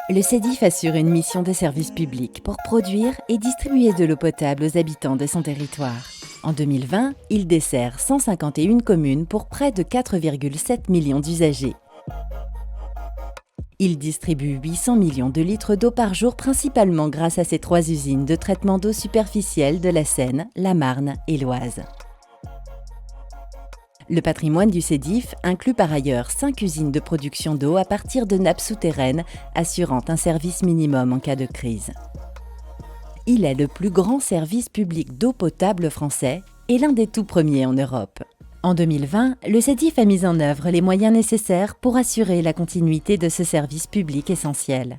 Le SIAAP assure une mission de service public pour produire et distribuer de l'eau potable aux habitants de son territoire. En 2020, il dessert 151 communes pour près de 4,7 millions d'usagers. Il distribue 800 millions de litres d'eau par jour, principalement grâce à ses 3 usines de traitement d'eau superficielle de la Seine, la Marne et l'Oise. Le patrimoine du SIAAP inclut par ailleurs 5 usines de production d'eau à partir de nappes souterraines, assurant un service minimum en cas de crise. Il est le plus grand service public d'eau potable français et l'un des tout premiers en Europe. En 2020, le SIAAP a mis en œuvre les moyens nécessaires pour assurer la continuité de ce service public essentiel.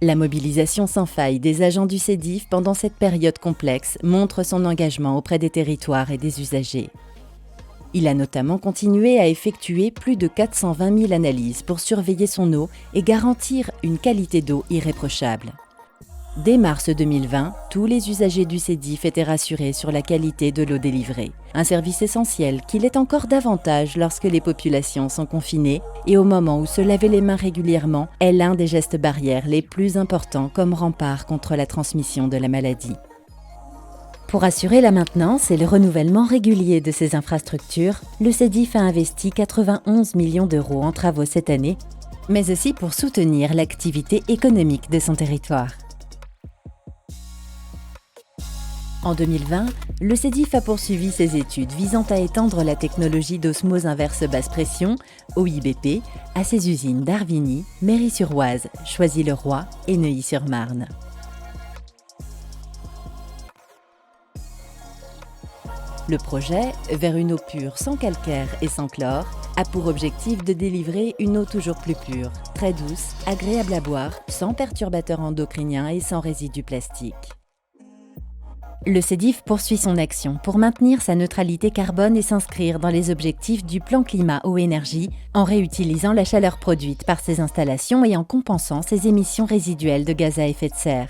La mobilisation sans faille des agents du SIAAP pendant cette période complexe montre son engagement auprès des territoires et des usagers. Il a notamment continué à effectuer plus de 420 000 analyses pour surveiller son eau et garantir une qualité d'eau irréprochable. Dès mars 2020, tous les usagers du SIAAP étaient rassurés sur la qualité de l'eau délivrée, un service essentiel qui l'est encore davantage lorsque les populations sont confinées et au moment où se laver les mains régulièrement est l'un des gestes barrières les plus importants comme rempart contre la transmission de la maladie. Pour assurer la maintenance et le renouvellement régulier de ces infrastructures, le SIAAP a investi 91 millions d'euros en travaux cette année, mais aussi pour soutenir l'activité économique de son territoire. En 2020, le SIAAP a poursuivi ses études visant à étendre la technologie d'osmose inverse basse pression, OIBP, à ses usines d'Arvigny, Méry-sur-Oise, Choisy-le-Roi et Neuilly-sur-Marne. Le projet, vers une eau pure sans calcaire et sans chlore, a pour objectif de délivrer une eau toujours plus pure, très douce, agréable à boire, sans perturbateurs endocriniens et sans résidus plastiques. Le SIAAP poursuit son action pour maintenir sa neutralité carbone et s'inscrire dans les objectifs du plan climat-eau-énergie en réutilisant la chaleur produite par ses installations et en compensant ses émissions résiduelles de gaz à effet de serre.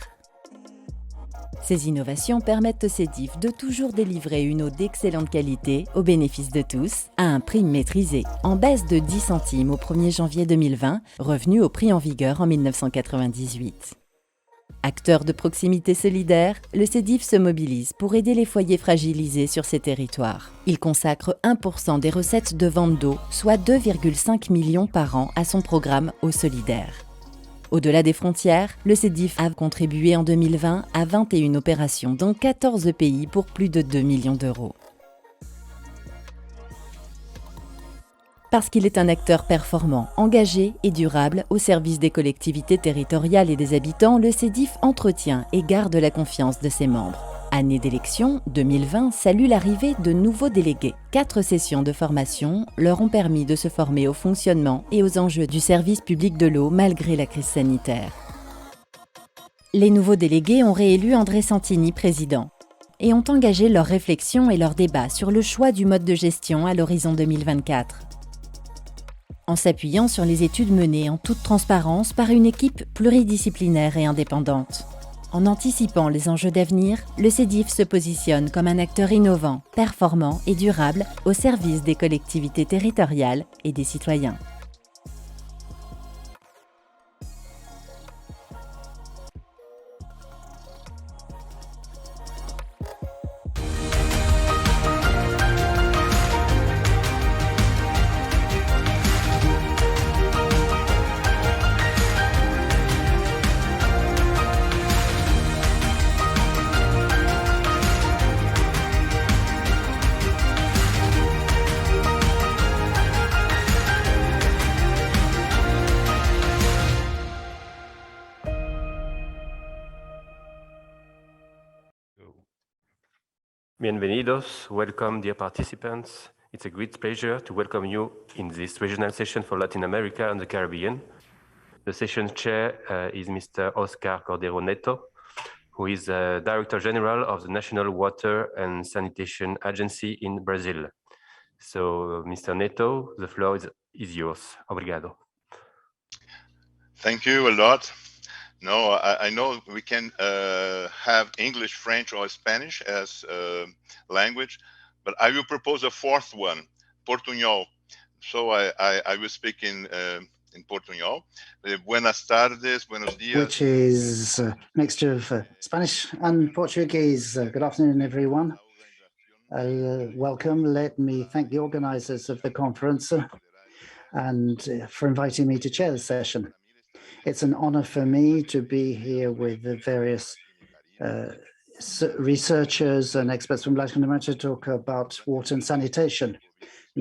Ces innovations permettent au SIAAP de toujours délivrer une eau d'excellente qualité au bénéfice de tous, à un prix maîtrisé, en baisse de 10 centimes au 1er janvier 2020, revenu au prix en vigueur en 1998. Acteur de proximité solidaire, le SIAAP se mobilise pour aider les foyers fragilisés sur ces territoires. Il consacre 1% des recettes de vente d'eau, soit 2,5 millions par an, à son programme Eau solidaire. Au-delà des frontières, le SIAAP a contribué en 2020 à 21 opérations dans 14 pays pour plus de 2 millions d'euros. Parce qu'il est un acteur performant, engagé et durable au service des collectivités territoriales et des habitants, le SIAAP entretient et garde la confiance de ses membres. Année d'élection, 2020 salue l'arrivée de nouveaux délégués. 4 sessions de formation leur ont permis de se former au fonctionnement et aux enjeux du service public de l'eau malgré la crise sanitaire. Les nouveaux délégués ont réélu André Santini président et ont engagé leurs réflexions et leurs débats sur le choix du mode de gestion à l'horizon 2024. En s'appuyant sur les études menées en toute transparence par une équipe pluridisciplinaire et indépendante. En anticipant les enjeux d'avenir, le SIAAP se positionne comme un acteur innovant, performant et durable au service des collectivités territoriales et des citoyens. Bienvenidos, welcome dear participants. It's a great pleasure to welcome you in this regional session for Latin America and the Caribbean. The session chair is Mr. Oscar Cordero Neto, who is Director General of the National Water and Sanitation Agency in Brazil. So, Mr. Neto, the floor is yours. Obrigado. Thank you a lot. No, I know we can have English, French, or Spanish as language, but I will propose a fourth one, Portuñol. So I will speak in in Portuñol. Buenas tardes, buenos días. Which is a mixture of Spanish and Portuguese. Good afternoon, everyone. Welcome. Let me thank the organizers of the conference and for inviting me to chair the session. It's an honor for me to be here with the various researchers and experts from Latin America to talk about water and sanitation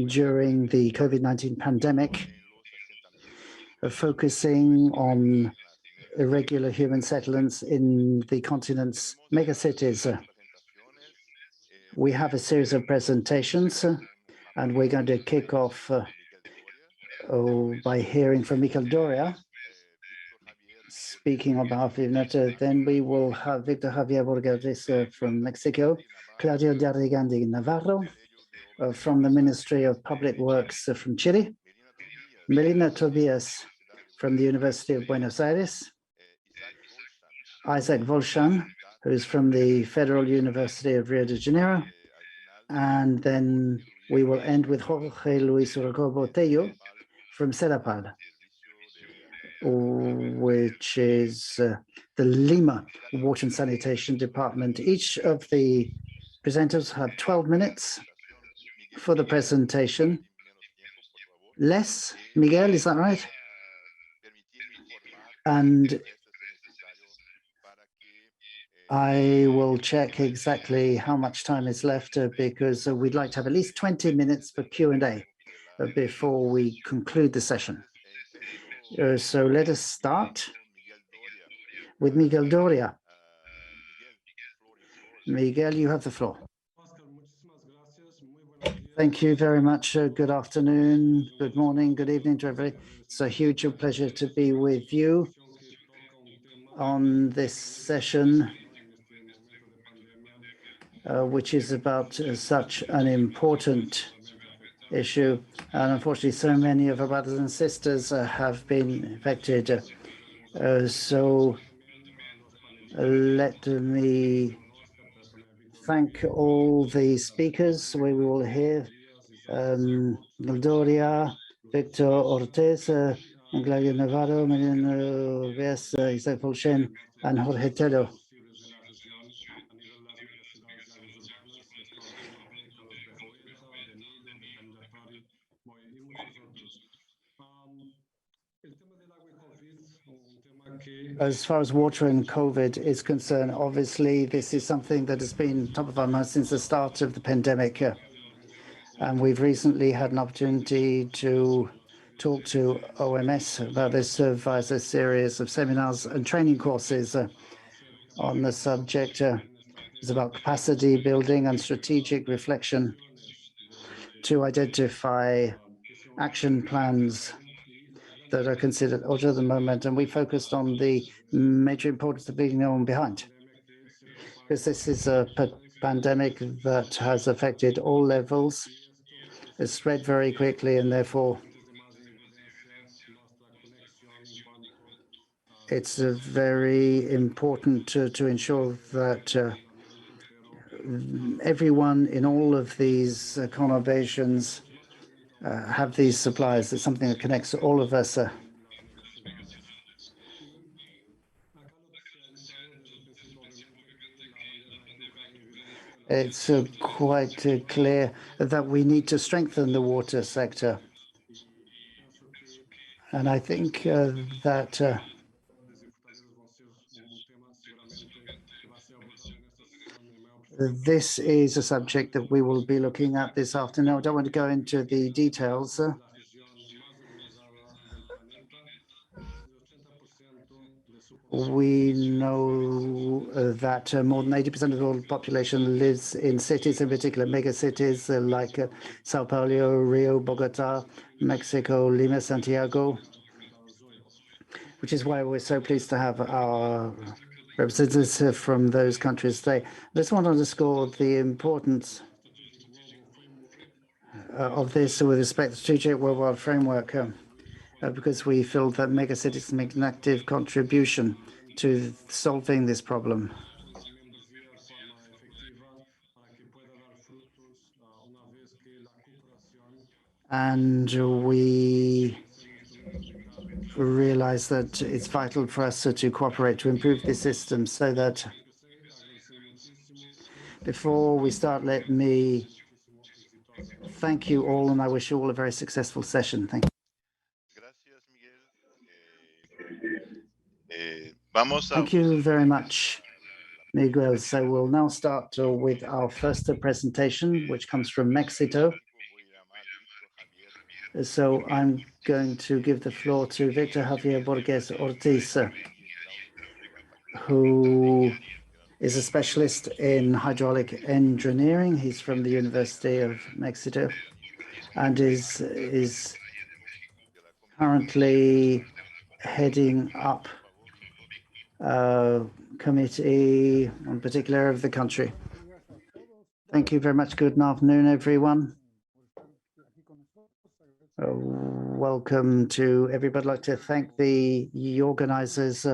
during the COVID-19 pandemic, focusing on irregular human settlements in the continent's megacities. We have a series of presentations, and we're going to kick off by hearing from Miquel Doria, speaking on behalf of UNETA. Then we will have Victor Javier Borges from Mexico, Claudio Darrigandi Navarro from the Ministry of Public Works from Chile, Melina Tobias from the University of Buenos Aires, Isaac Volshan, who's from the Federal University of Rio de Janeiro, and then we will end with Jorge Luis Rocobo Tello from SIAAP, which is the Lima Water and Sanitation Department. Each of the presenters have 12 minutes for the presentation. Less, Miguel, is that right? And I will check exactly how much time is left because we'd like to have at least 20 minutes for Q&A before we conclude the session. So let us start with Miguel Doria. Miguel, you have the floor. Thank you very much. Good afternoon, good morning, good evening to everybody. It's a huge pleasure to be with you on this session, which is about such an important issue. And unfortunately, so many of our brothers and sisters have been infected. So let me thank all the speakers. We will hear Doria, Victor Ortiz, Claudio Navarro, Melina Tobias, Isaac Volshan, and Jorge Tello. As far as water and COVID is concerned, obviously, this is something that has been top of our mind since the start of the pandemic. And we've recently had an opportunity to talk to OMS about this via a series of seminars and training courses on the subject. It's about capacity building and strategic reflection to identify action plans that are considered urgent at the moment. And we focused on the major importance of being known behind, because this is a pandemic that has affected all levels. It's spread very quickly, and therefore it's very important to ensure that everyone in all of these conurbations have these supplies. It's something that connects all of us. It's quite clear that we need to strengthen the water sector. And I think that this is a subject that we will be looking at this afternoon. I don't want to go into the details. We know that more than 80% of the world population lives in cities, in particular megacities like Sao Paulo, Rio, Bogota, Mexico, Lima, Santiago, which is why we're so pleased to have our representatives from those countries today. I just want to underscore the importance of this with respect to the strategic worldwide framework, because we feel that megacities make an active contribution to solving this problem. And we realize that it's vital for us to cooperate to improve the system. So that before we start, let me thank you all, and I wish you all a very successful session. Thank you. Thank you very much, Miguel. So we'll now start with our first presentation, which comes from Mexico. So I'm going to give the floor to Victor Javier Borges Ortiz, who is a specialist in hydraulic engineering. He's from the University of Mexico and is currently heading up a committee on particular of the country. Thank you very much. Good afternoon, everyone. Welcome to everybody. I'd like to thank the organizers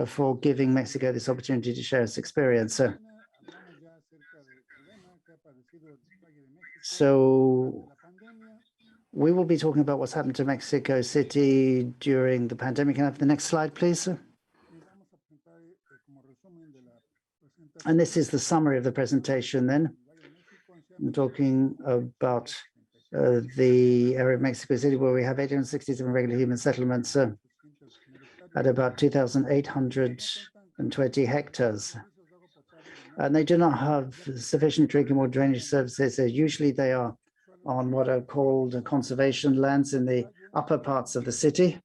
for giving Mexico this opportunity to share its experience. So we will be talking about what's happened to Mexico City during the pandemic. Can I have the next slide, please? And this is the summary of the presentation then. I'm talking about the area of Mexico City, where we have 867 regular human settlements at about 2,820 hectares. And they do not have sufficient drinking water drainage services. Usually they are on what are called conservation lands in the upper parts of the city,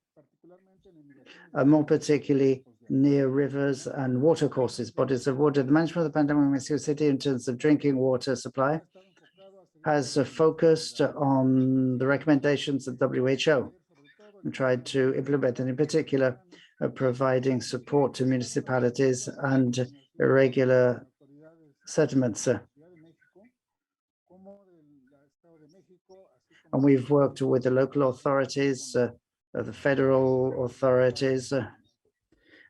more particularly near rivers and watercourses, bodies of water. The management of the pandemic in Mexico City in terms of drinking water supply has focused on the recommendations of WHO and tried to implement, and in particular, providing support to municipalities and irregular settlements. And we've worked with the local authorities, the federal authorities,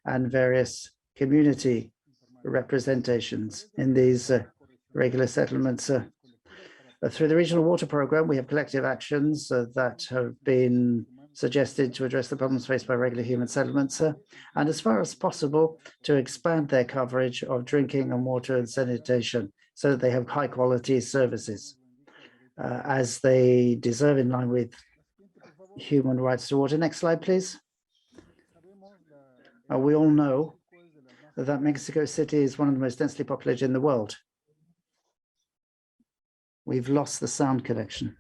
and various community representations in these regular settlements. Through the Regional Water Programme, we have collective actions that have been suggested to address the problems faced by regular human settlements, and as far as possible, to expand their coverage of drinking and water and sanitation so that they have high quality services as they deserve in line with human rights to water. Next slide, please. We all know that Mexico City is one of the most densely populated in the world. We've lost the sound connection.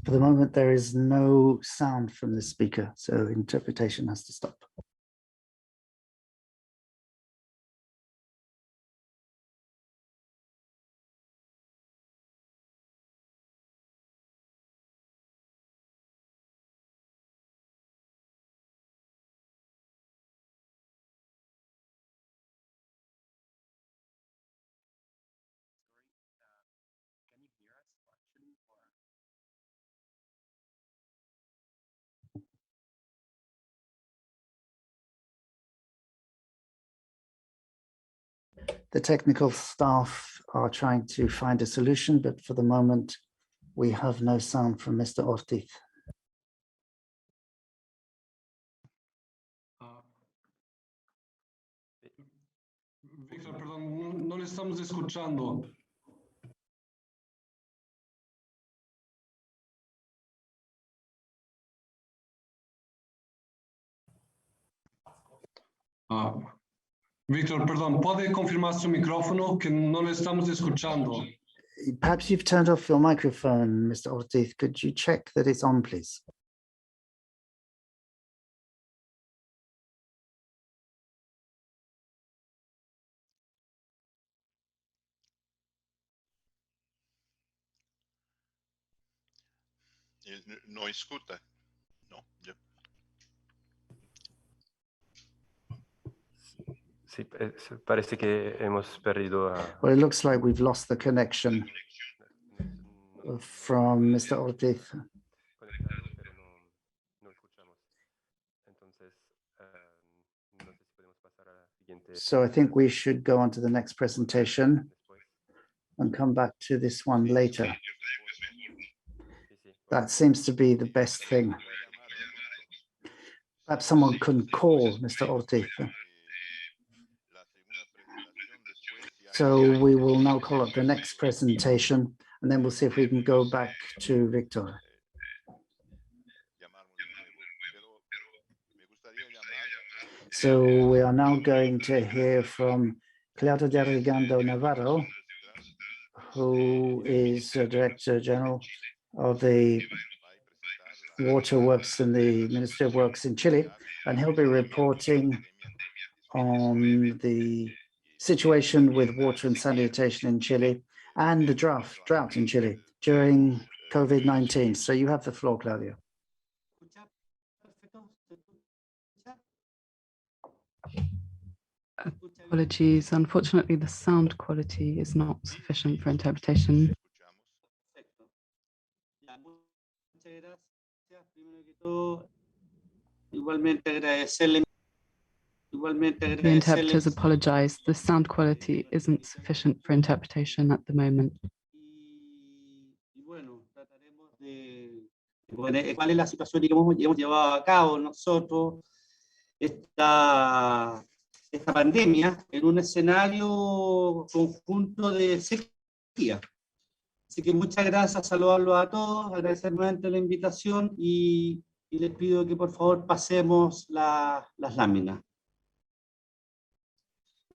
For the moment, there is no sound from the speaker, so interpretation has to stop. The technical staff are trying to find a solution, but for the moment, we have no sound from Mr. Ortiz. Víctor, perdón, no le estamos escuchando. Víctor, perdón, ¿puede confirmar su micrófono que no le estamos escuchando? Perhaps you've turned off your microphone, Mr. Ortiz. Could you check that it's on, please? No escuta. No. Yeah. Sí, parece que hemos perdido a... Well, it looks like we've lost the connection from Mr. Ortiz. Conectado, pero no escuchamos. Entonces, no sé si podemos pasar a la siguiente. So I think we should go on to the next presentation and come back to this one later. That seems to be the best thing. Perhaps someone can call Mr. Ortiz. So we will now call up the next presentation, and then we'll see if we can go back to Victor. So we are now going to hear from Claudio de Rigando Navarro, who is Director General of the Water Works in the Ministry of Works in Chile, and he'll be reporting on the situation with water and sanitation in Chile and the drought in Chile during COVID-19. So you have the floor, Claudio. Apologies. Unfortunately, the sound quality is not sufficient for interpretation. The interpreters apologize. The sound quality isn't sufficient for interpretation at the moment. ¿Cuál es la situación que hemos llevado a cabo nosotros esta pandemia en un escenario conjunto de sequía? Así que muchas gracias, saludarlos a todos, agradecer nuevamente la invitación y les pido que por favor pasemos las láminas.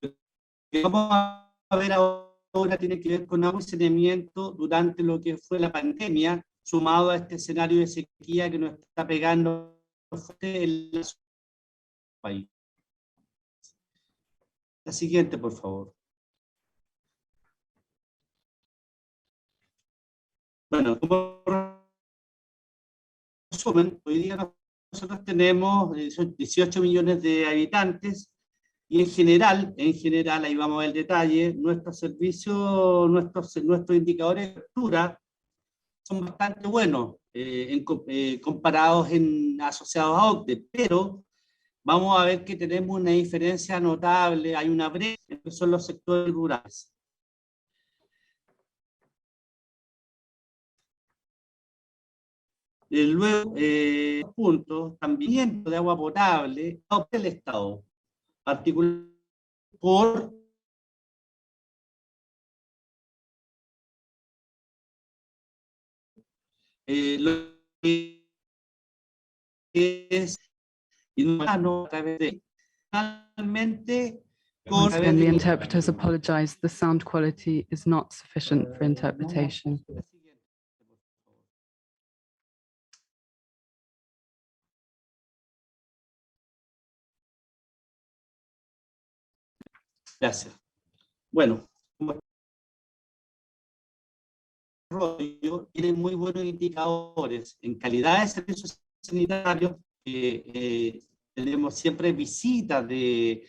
Lo que vamos a ver ahora tiene que ver con almacenamiento durante lo que fue la pandemia, sumado a este escenario de sequía que nos está pegando fuerte en el país. La siguiente, por favor. Bueno, como resumen, hoy día nosotros tenemos 18 millones de habitantes y en general, ahí vamos a ver el detalle, nuestros servicios, nuestros indicadores de cobertura son bastante buenos comparados asociados a OCDE, pero vamos a ver que tenemos una diferencia notable, hay una brecha entre son los sectores rurales. Luego, puntos, también de agua potable del Estado, particular por lo que es inhumano a través de finalmente Once again, the interpreters apologize. The sound quality is not sufficient for interpretation. Gracias. Bueno, tiene muy buenos indicadores en calidad de servicios sanitarios. Tenemos siempre visitas de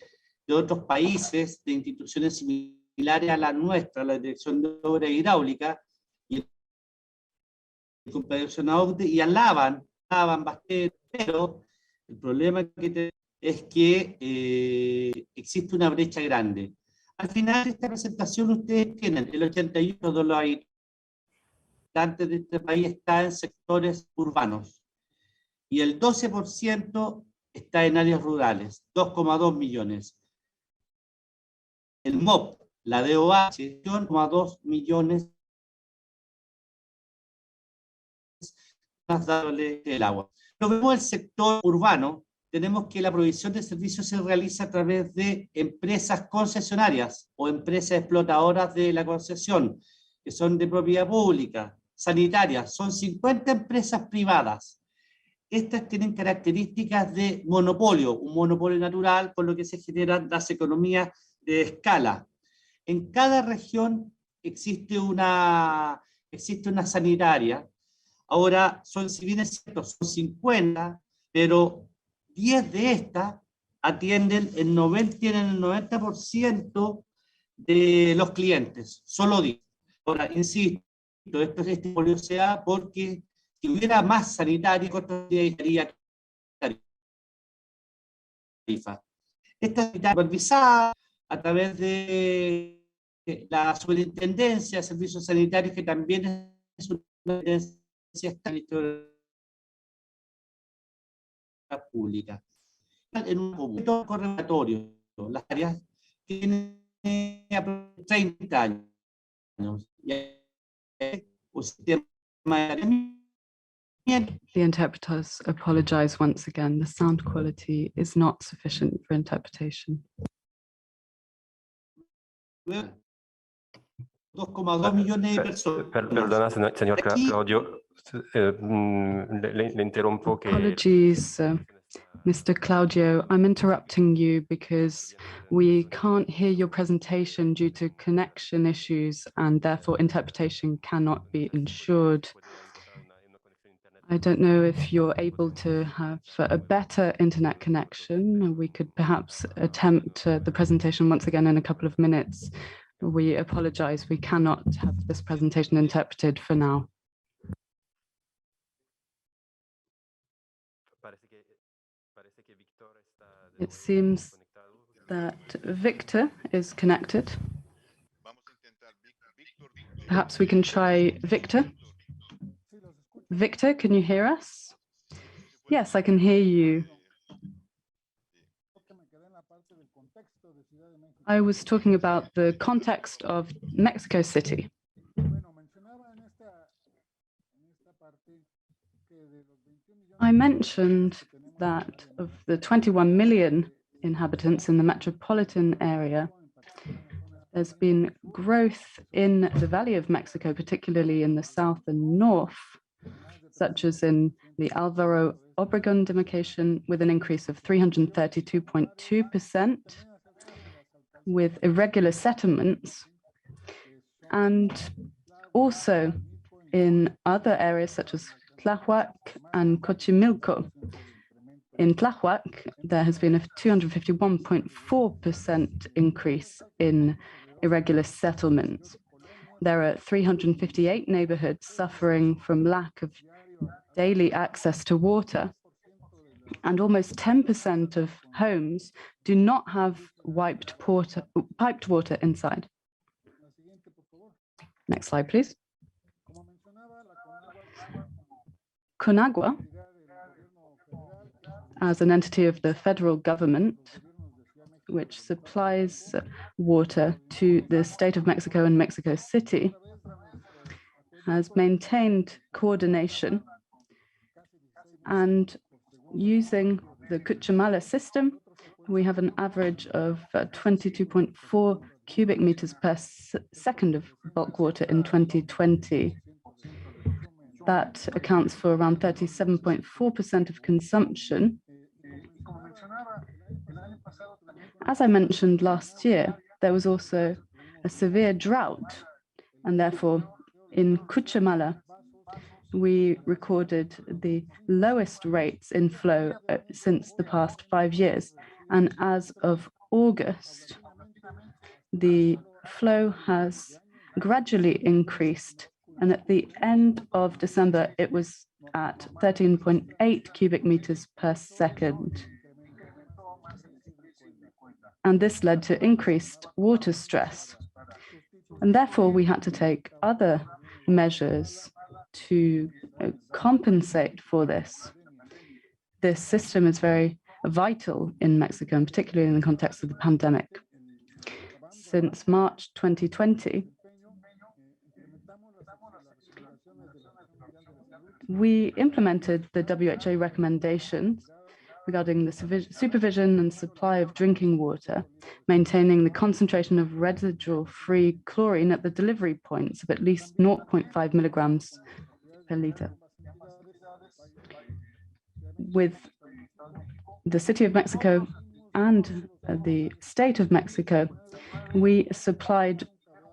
otros países, de instituciones similares a la nuestra, la Dirección de Obra Hidráulica y y alaban bastante, pero el problema que es que existe una brecha grande. Al final de esta presentación ustedes tienen el 81% de los habitantes de este país está en sectores urbanos y el 12% está en áreas rurales, 2,2 millones. El MOP, la DOH, 1,2 millones darle el agua. Lo vemos el sector urbano. Tenemos que la provisión de servicios se realiza a través de empresas concesionarias o empresas explotadoras de la concesión, que son de propiedad pública, sanitarias. Son 50 empresas privadas. Estas tienen características de monopolio, un monopolio natural, por lo que se generan las economías de escala. En cada región existe una sanitaria. Ahora, si bien es cierto, son 50, pero 10 de estas tienen el 90% de los clientes, solo 10. Ahora, insisto, este polio se da porque si hubiera más sanitarios, estaría tarifa. Esta está supervisada a través de la Superintendencia de Servicios Sanitarios, que también es una dependencia pública. En un momento correlatorio, las áreas tienen 30 años. The interpreters apologize once again. The sound quality is not sufficient for interpretation. 2,2 millones de personas. Perdona, señor Claudio, le interrumpo que... Apologies, Mr. Claudio. I'm interrupting you because we can't hear your presentation due to connection issues, and therefore interpretation cannot be ensured. I don't know if you're able to have a better internet connection. We could perhaps attempt the presentation once again in a couple of minutes. We apologize. We cannot have this presentation interpreted for now. It seems that Victor is connected. Perhaps we can try Victor. Victor, can you hear us? Yes, I can hear you. I was talking about the context of Mexico City. I mentioned that of the 21 million inhabitants in the metropolitan area, there's been growth in the Valley of Mexico, particularly in the south and north, such as in the Álvaro Obregón demarcation, with an increase of 332.2%, with irregular settlements, and also in other areas such as Tláhuac and Xochimilco. In Tláhuac, there has been a 251.4% increase in irregular settlements. There are 358 neighborhoods suffering from lack of daily access to water, and almost 10% of homes do not have piped water inside. Next slide, please. CONAGUA, as an entity of the federal government, which supplies water to the state of Mexico and Mexico City, has maintained coordination, and using the Cuchamala system, we have an average of 22.4 cubic meters per second of bulk water in 2020. That accounts for around 37.4% of consumption. As I mentioned last year, there was also a severe drought, and therefore in Cuchamala, we recorded the lowest rates in flow since the past 5 years. And as of August, the flow has gradually increased. And at the end of December, it was at 13.8 cubic meters per second. And this led to increased water stress. And therefore, we had to take other measures to compensate for this. This system is very vital in Mexico, and particularly in the context of the pandemic. Since March 2020, we implemented the WHO recommendations regarding the supervision and supply of drinking water, maintaining the concentration of residual-free chlorine at the delivery points of at least 0.5 milligrams per liter. With the City of Mexico and the State of Mexico, we supplied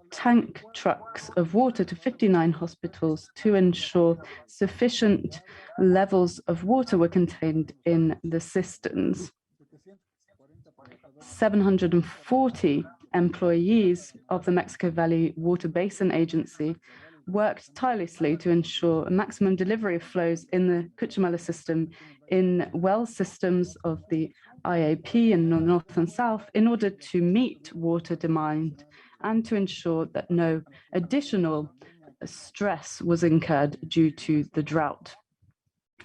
tank trucks of water to 59 hospitals to ensure sufficient levels of water were contained in the cisterns. 740 employees of the Mexico Valley Water Basin Agency worked tirelessly to ensure a maximum delivery of flows in the Cuchumala system in well systems of the IAP in the north and south in order to meet water demand and to ensure that no additional stress was incurred due to the drought.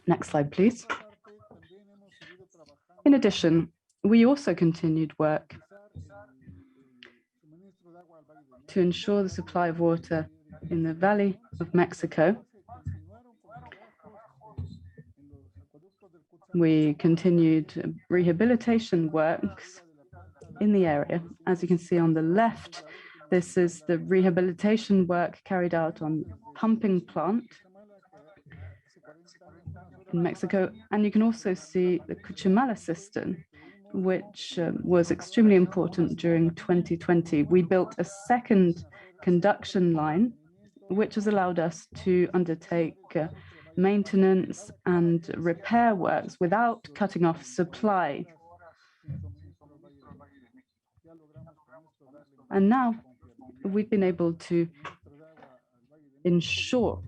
Next slide, please. In addition, we also continued work to ensure the supply of water in the Valley of Mexico. We continued rehabilitation works in the area. As you can see on the left, this is the rehabilitation work carried out on pumping plant in Mexico. And you can also see the Cuchumala system, which was extremely important during 2020. We built a second conduction line, which has allowed us to undertake maintenance and repair works without cutting off supply. And now we've been able to ensure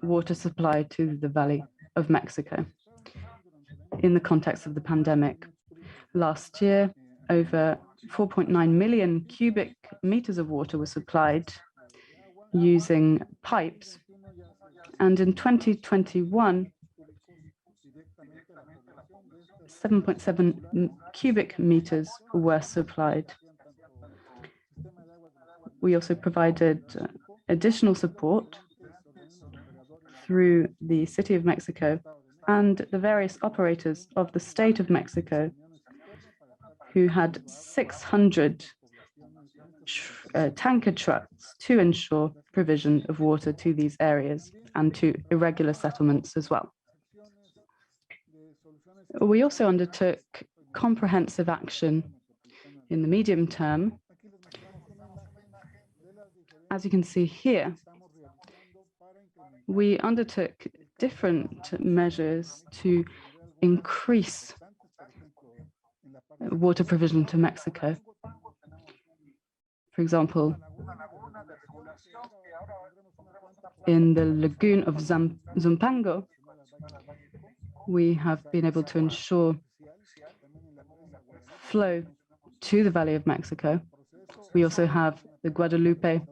water supply to the Valley of Mexico in the context of the pandemic. Last year, over 4.9 million cubic meters of water were supplied using pipes. And in 2021, 7.7 cubic meters were supplied. We also provided additional support through the City of Mexico and the various operators of the State of Mexico, who had 600 tanker trucks to ensure provision of water to these areas and to irregular settlements as well. We also undertook comprehensive action in the medium term. As you can see here, we undertook different measures to increase water provision to Mexico. For example, in the lagoon of Zumpango, we have been able to ensure flow to the Valley of Mexico. We also have the Guadalupe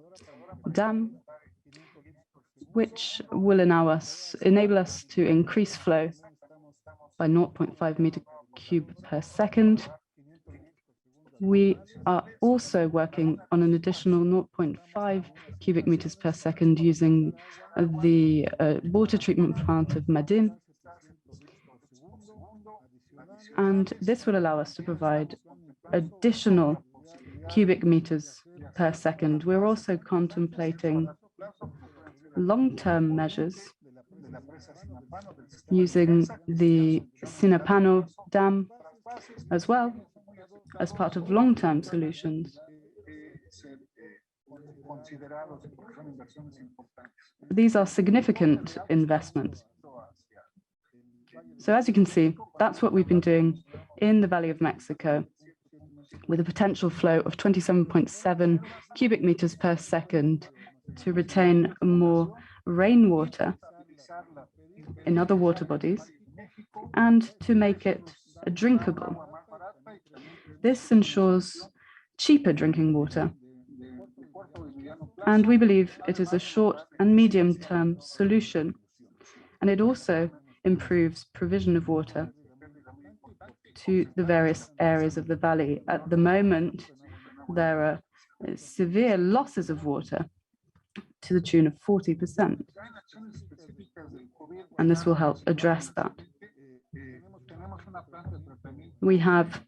Dam, which will enable us to increase flow by 0.5 meter cube per second. We are also working on an additional 0.5 cubic meters per second using the water treatment plant of Madin. And this will allow us to provide additional cubic meters per second. We're also contemplating long-term measures using the Sinapano Dam as well as part of long-term solutions. These are significant investments. So as you can see, that's what we've been doing in the Valley of Mexico, with a potential flow of 27.7 cubic meters per second to retain more rainwater in other water bodies and to make it drinkable. This ensures cheaper drinking water, and we believe it is a short and medium-term solution, and it also improves provision of water to the various areas of the valley. At the moment, there are severe losses of water to the tune of 40%, and this will help address that. We have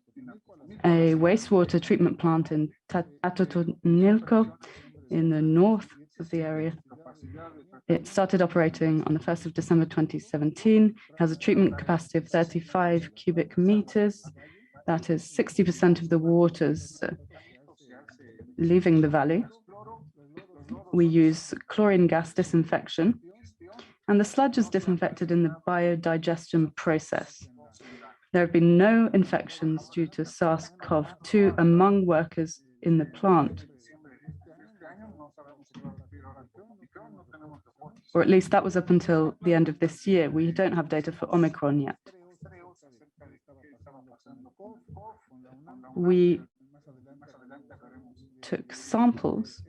a wastewater treatment plant in Atotonilco in the north of the area. It started operating on the 1st of December 2017. It has a treatment capacity of 35 cubic meters. That is 60% of the waters leaving the valley. We use chlorine gas disinfection, and the sludge is disinfected in the biodigestion process. There have been no infections due to SARS-CoV-2 among workers in the plant. Or at least that was up until the end of this year. We don't have data for Omicron yet. We took samples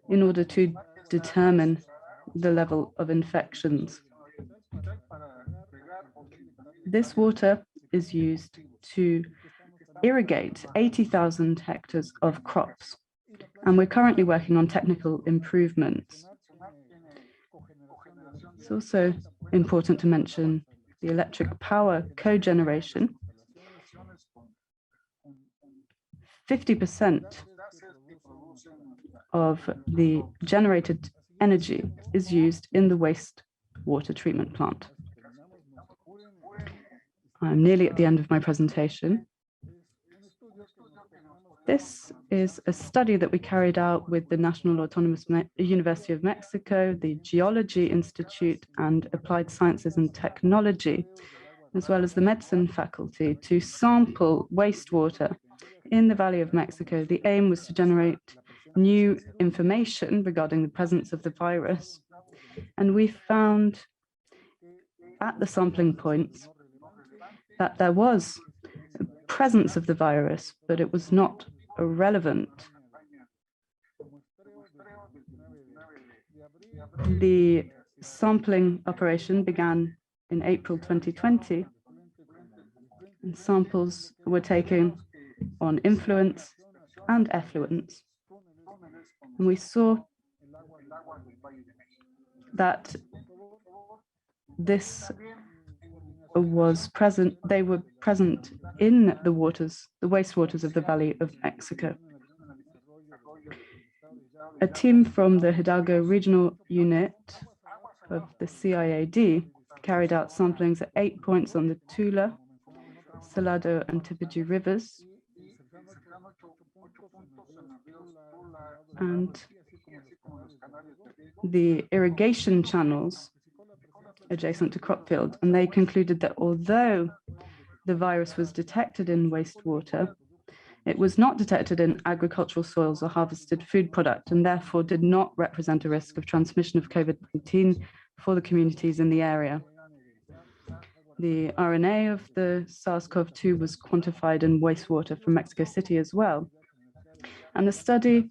in order to determine the level of infections. This water is used to irrigate 80,000 hectares of crops, and we're currently working on technical improvements. It's also important to mention the electric power cogeneration. 50% of the generated energy is used in the wastewater treatment plant. I'm nearly at the end of my presentation. This is a study that we carried out with the National Autonomous University of Mexico, the Geology Institute, and Applied Sciences and Technology, as well as the medicine faculty, to sample wastewater in the Valley of Mexico. The aim was to generate new information regarding the presence of the virus. And we found at the sampling points that there was a presence of the virus, but it was not relevant. The sampling operation began in April 2020, and samples were taken on influence and effluents. And we saw that this was present, they were present in the waters, the wastewaters of the Valley of Mexico. A team from the Hidalgo Regional Unit of the CIAD carried out samplings at 8 points on the Tula, Salado, and Tipiji rivers. And the irrigation channels adjacent to crop field, and they concluded that although the virus was detected in wastewater, it was not detected in agricultural soils or harvested food product, and therefore did not represent a risk of transmission of COVID-19 for the communities in the area. The RNA of the SARS-CoV-2 was quantified in wastewater from Mexico City as well. And the study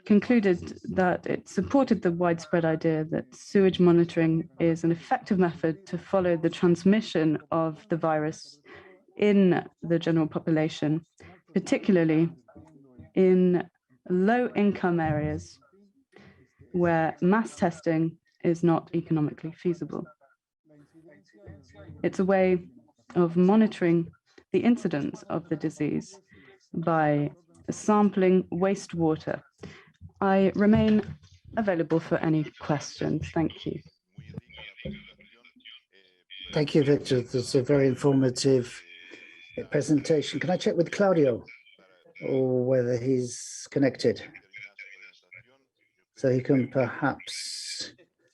concluded that it supported the widespread idea that sewage monitoring is an effective method to follow the transmission of the virus in the general population, particularly in low-income areas where mass testing is not economically feasible. It's a way of monitoring the incidence of the disease by sampling wastewater. I remain available for any questions. Thank you. Thank you, Victor. That's a very informative presentation. Can I check with Claudio or whether he's connected so he can perhaps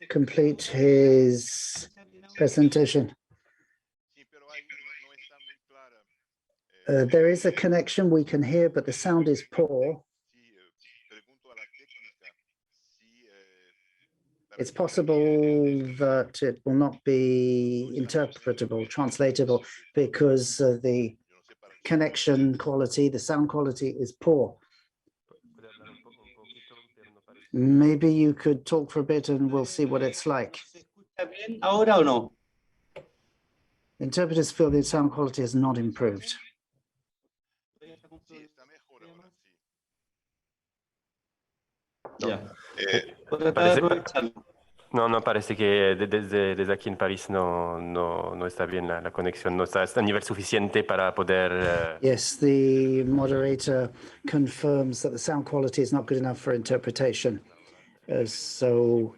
complete his presentation? There is a connection we can hear, but the sound is poor. It's possible that it will not be interpretable, translatable, because the connection quality, the sound quality is poor. Maybe you could talk for a bit and we'll see what it's like. Ahora o no? Interpreters feel the sound quality has not improved. Ya. No, parece que desde aquí en París no está bien la conexión, no está a nivel suficiente para poder... Yes, the moderator confirms that the sound quality is not good enough for interpretation. So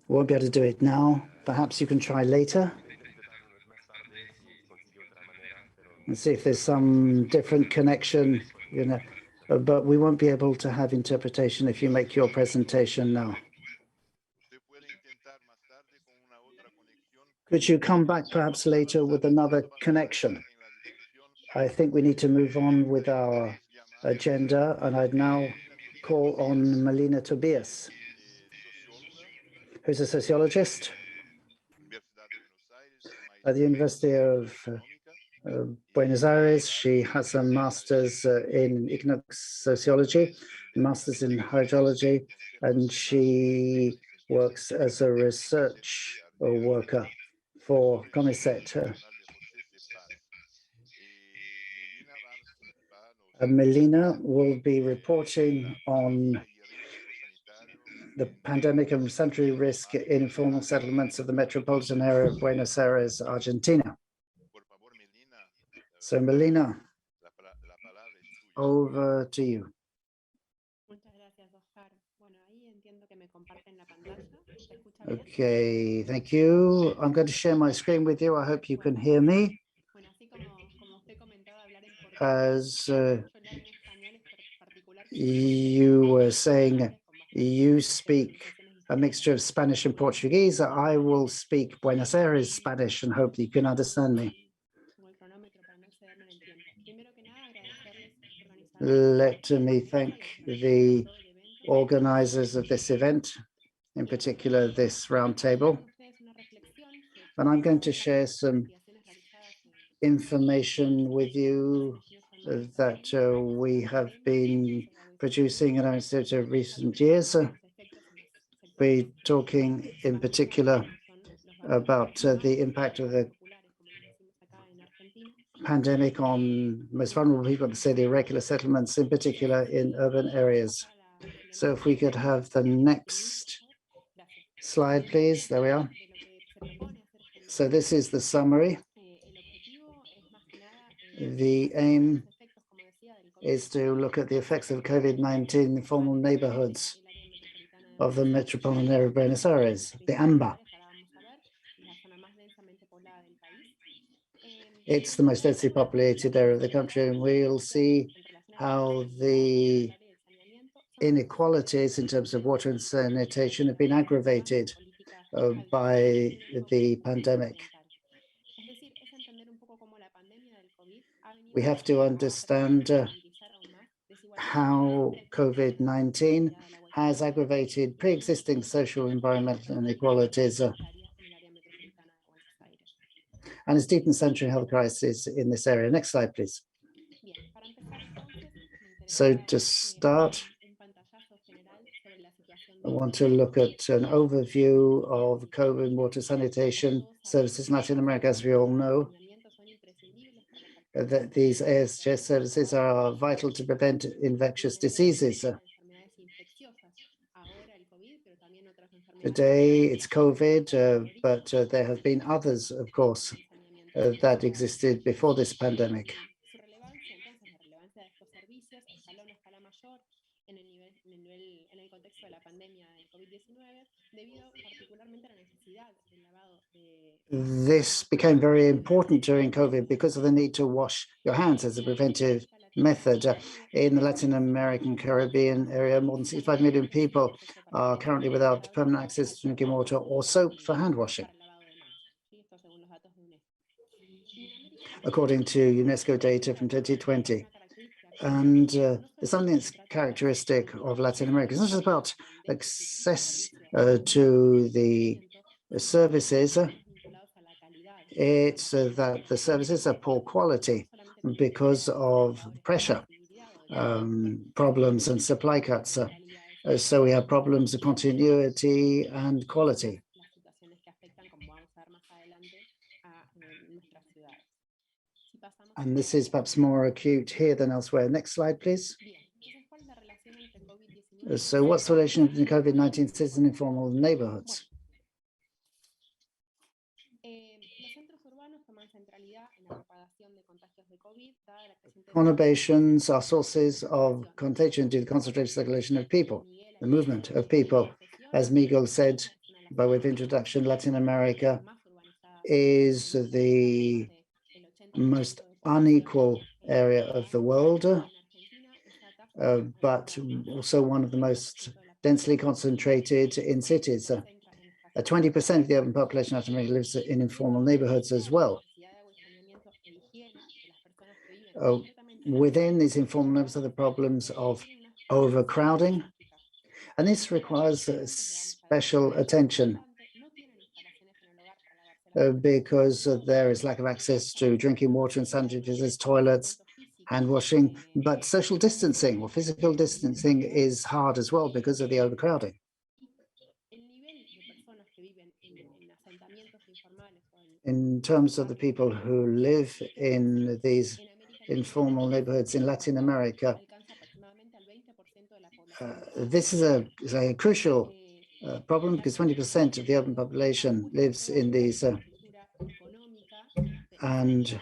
we won't be able to do it now. Perhaps you can try later and see if there's some different connection, you know, but we won't be able to have interpretation if you make your presentation now. Could you come back perhaps later with another connection? I think we need to move on with our agenda, and I'd now call on Melina Tobias, who's a sociologist at the University of Buenos Aires. She has a master's in economic sociology, a master's in hydrology, and she works as a research worker for CONICET. Melina will be reporting on the pandemic and sanitary risk in informal settlements of the metropolitan area of Buenos Aires, Argentina. So Melina, over to you. Okay, thank you. I'm going to share my screen with you. I hope you can hear me. As you were saying, you speak a mixture of Spanish and Portuguese. I will speak Buenos Aires Spanish and hope you can understand me. Let me thank the organizers of this event, in particular this roundtable. And I'm going to share some information with you that we have been producing in our institute of recent years. We're talking in particular about the impact of the pandemic on most vulnerable people, to say the irregular settlements, in particular in urban areas. So if we could have the next slide, please. There we are. So this is the summary. The aim is to look at the effects of COVID-19 in the informal neighborhoods of the metropolitan area of Buenos Aires, the AMBA. It's the most densely populated area of the country, and we'll see how the inequalities in terms of water and sanitation have been aggravated by the pandemic. We have to understand how COVID-19 has aggravated pre-existing social and environmental inequalities and has deepened sanitary health crisis in this area. Next slide, please. So to start, I want to look at an overview of COVID water sanitation services in Latin America. As we all know, that these ASGS services are vital to prevent infectious diseases. Today, it's COVID, but there have been others, of course, that existed before this pandemic. This became very important during COVID because of the need to wash your hands as a preventive method. In the Latin American Caribbean area, more than 65 million people are currently without permanent access to drinking water or soap for hand washing, according to UNESCO data from 2020. And there's something that's characteristic of Latin America. It's not just about access to the services. It's that the services are poor quality because of pressure, problems and supply cuts. So we have problems of continuity and quality. And this is perhaps more acute here than elsewhere. Next slide, please. So what's the relation between COVID-19 cities and informal neighborhoods? Conurbations are sources of contagion due to the concentrated circulation of people, the movement of people. As Miguel said, by way of introduction, Latin America is the most unequal area of the world, but also one of the most densely concentrated in cities. 20% of the urban population of Latin America lives in informal neighborhoods as well. Within these informal neighborhoods are the problems of overcrowding, and this requires special attention because there is lack of access to drinking water and sanitations, toilets, hand washing, but social distancing or physical distancing is hard as well because of the overcrowding. In terms of the people who live in these informal neighborhoods in Latin America, this is a crucial problem because 20% of the urban population lives in these and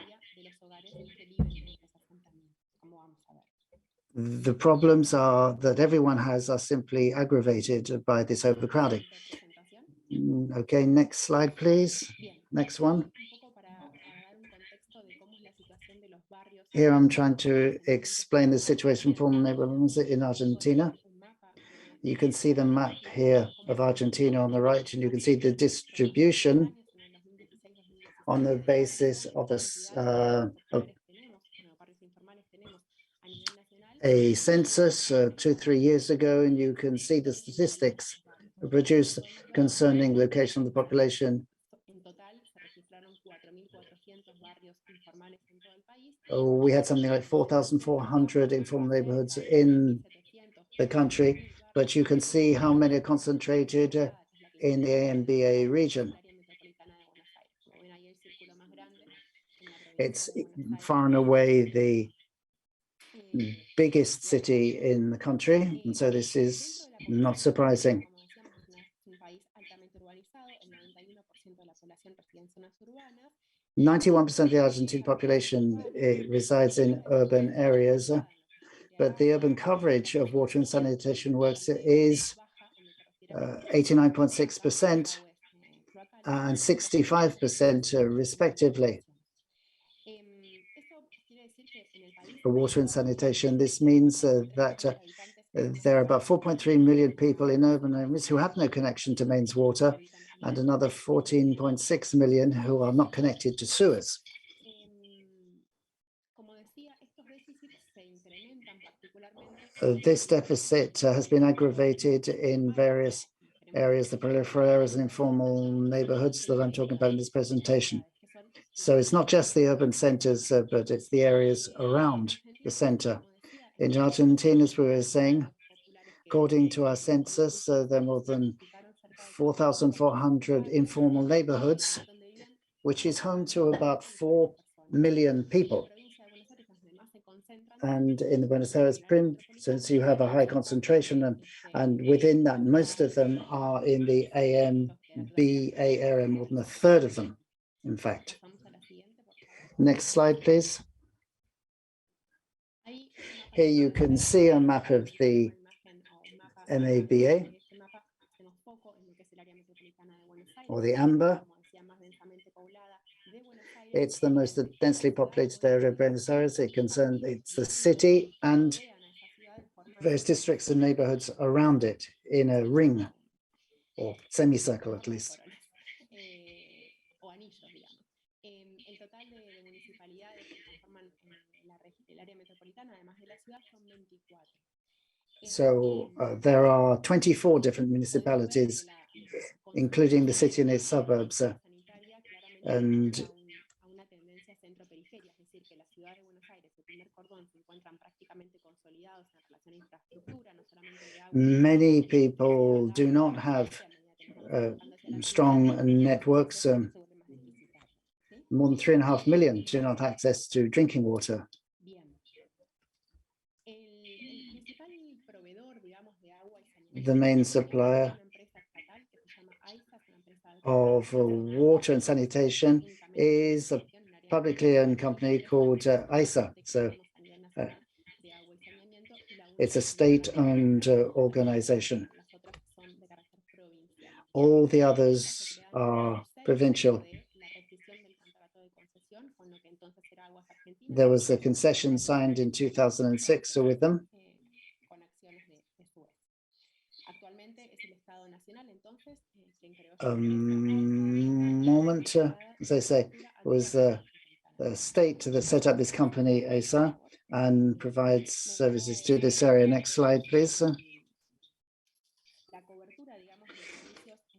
the problems that everyone has are simply aggravated by this overcrowding. Okay, next slide, please. Next one. Here I'm trying to explain the situation for neighborhoods in Argentina. You can see the map here of Argentina on the right, and you can see the distribution on the basis of a census 2-3 years ago, and you can see the statistics produced concerning location of the population. We had something like 4,400 informal neighborhoods in the country, but you can see how many are concentrated in the AMBA region. It's far and away the biggest city in the country, and so this is not surprising. 91% of the Argentine population resides in urban areas, but the urban coverage of water and sanitation works is 89.6% and 65% respectively. For water and sanitation, this means that there are about 4.3 million people in urban areas who have no connection to mains water, and another 14.6 million who are not connected to sewers. This deficit has been aggravated in various areas, the peripheral areas and informal neighborhoods that I'm talking about in this presentation. So it's not just the urban centers, but it's the areas around the center. In Argentina, as we were saying, according to our census, there are more than 4,400 informal neighborhoods, which is home to about 4 million people. And in the Buenos Aires since you have a high concentration, and within that, most of them are in the AMBA area, more than a third of them, in fact. Next slide, please. Here you can see a map of the MABA, or the AMBA. It's the most densely populated area of Buenos Aires. It's the city and various districts and neighborhoods around it in a ring, or semicircle at least. So there are 24 different municipalities, including the city and its suburbs, and many people do not have strong networks. More than 3.5 million do not have access to drinking water. The main supplier of water and sanitation is a publicly owned company called ARCEAU. So it's a state-owned organization. All the others are provincial. There was a concession signed in 2006 with them. Moment, as I say, was the state that set up this company, ARCEAU, and provides services to this area. Next slide, please.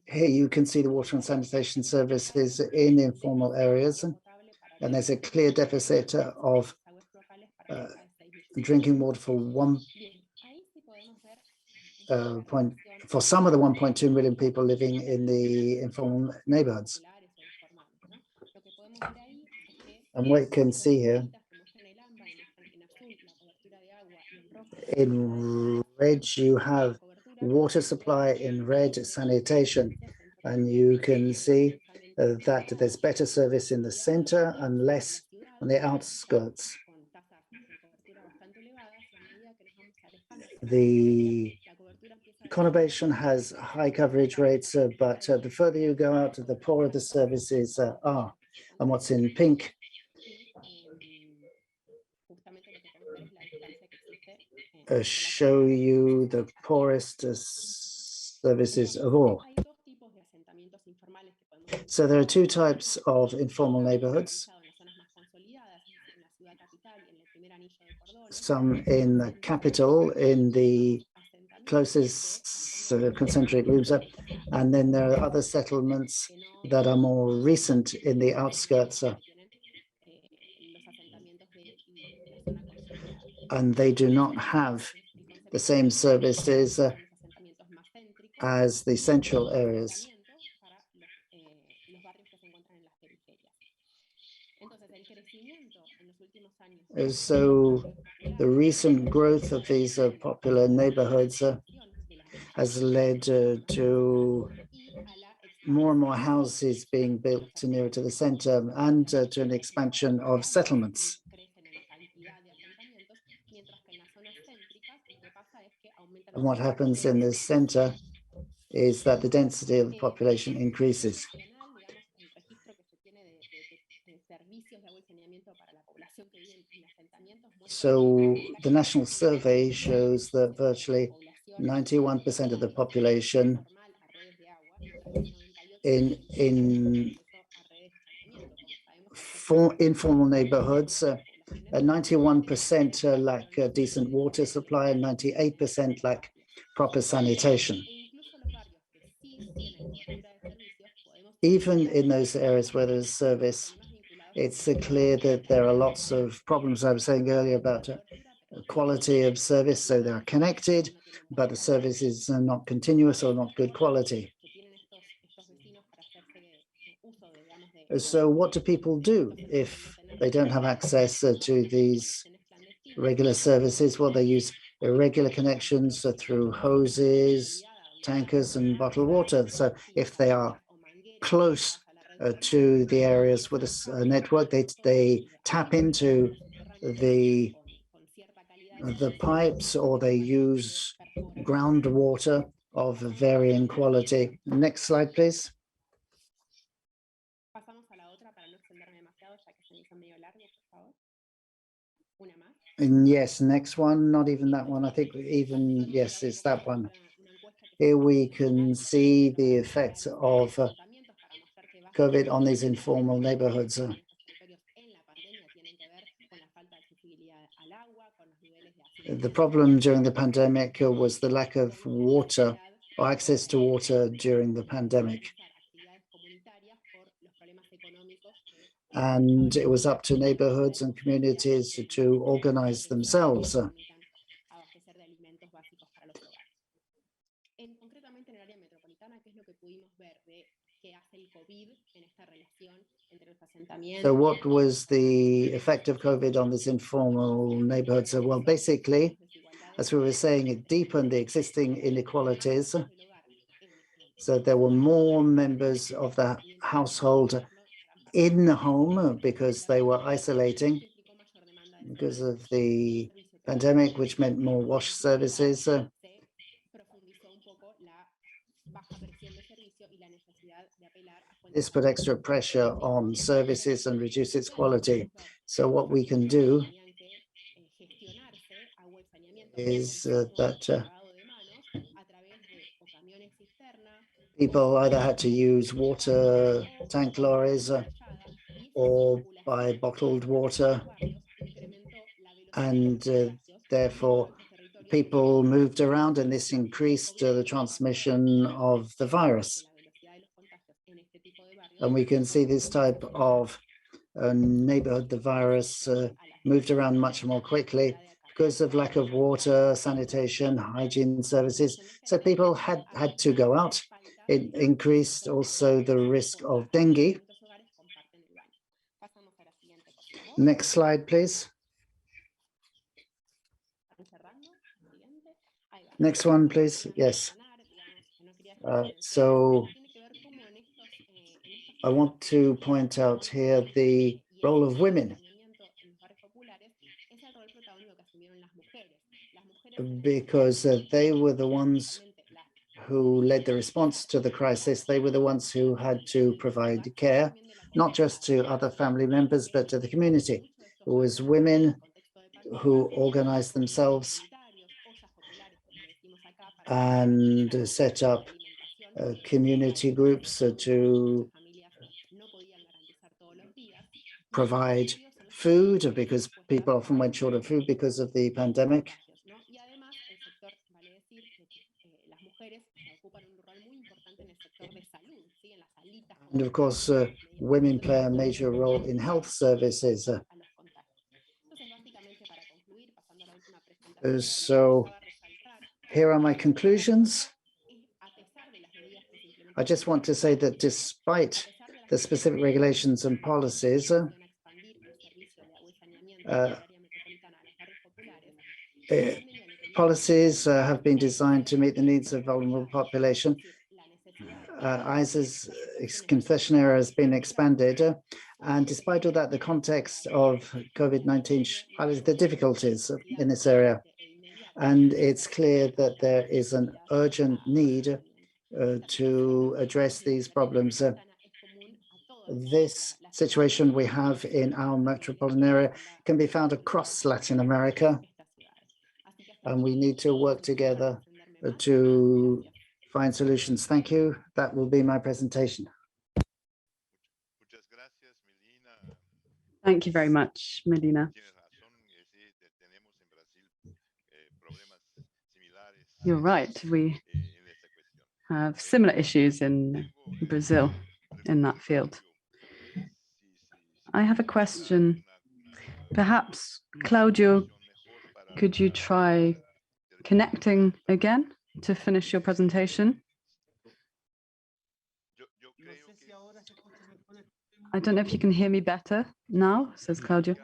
Here you can see the water and sanitation services in informal areas, and there's a clear deficit of drinking water for for some of the 1.2 million people living in the informal neighborhoods. And what you can see here, in red, you have water supply, in red, sanitation. And you can see that there's better service in the center and less on the outskirts. The conurbation has high coverage rates, but the further you go out, the poorer the services are. And what's in pink show you the poorest services of all. So there are two types of informal neighborhoods. Some in the capital, in the closest concentric groups, and then there are other settlements that are more recent in the outskirts. And they do not have the same services as the central areas. So the recent growth of these popular neighborhoods has led to more and more houses being built nearer to the center and to an expansion of settlements. And what happens in the center is that the density of the population increases. So the national survey shows that virtually 91% of the population in informal neighborhoods, 91% lack decent water supply and 98% lack proper sanitation. Even in those areas where there's service, it's clear that there are lots of problems. I was saying earlier about quality of service, so they're connected, but the service is not continuous or not good quality. So what do people do if they don't have access to these regular services? Well, they use irregular connections through hoses, tankers, and bottled water. So if they are close to the areas with a network, they tap into the pipes, or they use groundwater of varying quality. Next slide, please. And yes, next one, not even that one. I think even, yes, it's that one. Here we can see the effects of COVID on these informal neighborhoods. The problem during the pandemic was the lack of water or access to water during the pandemic. And it was up to neighborhoods and communities to organize themselves. So what was the effect of COVID on this informal neighborhoods? Well, basically, as we were saying, it deepened the existing inequalities. So there were more members of the household in the home because they were isolating because of the pandemic, which meant more wash services. This put extra pressure on services and reduced its quality. So what we can do is that people either had to use water tank lorries or by bottled water, and therefore people moved around, and this increased the transmission of the virus. And we can see this type of neighborhood, the virus moved around much more quickly because of lack of water, sanitation, hygiene services. So people had to go out. It increased also the risk of dengue. Next slide, please. Next one, please. Yes. So I want to point out here the role of women, because they were the ones who led the response to the crisis. They were the ones who had to provide care, not just to other family members, but to the community. It was women who organized themselves and set up community groups to provide food, because people often went short of food because of the pandemic. And of course, women play a major role in health services. So here are my conclusions. I just want to say that despite the specific regulations and policies, policies have been designed to meet the needs of vulnerable population. ISA's concession area has been expanded, and despite all that, the context of COVID-19 highlights the difficulties in this area. And it's clear that there is an urgent need to address these problems. This situation we have in our metropolitan area can be found across Latin America, and we need to work together to find solutions. Thank you. That will be my presentation. Thank you very much, Melina. You're right. We have similar issues in Brazil in that field. I have a question. Perhaps, Claudio, could you try connecting again to finish your presentation? I don't know if you can hear me better now, says Claudio.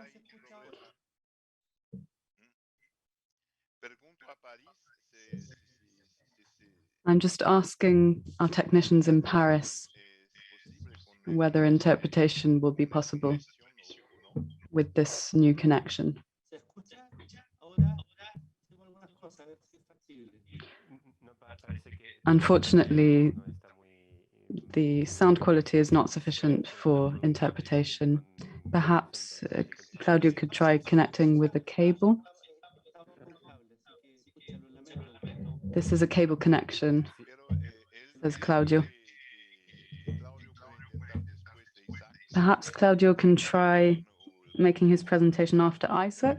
I'm just asking our technicians in Paris whether interpretation will be possible with this new connection. Unfortunately, the sound quality is not sufficient for interpretation. Perhaps Claudio could try connecting with a cable. This is a cable connection, says Claudio. Perhaps Claudio can try making his presentation after Isaac,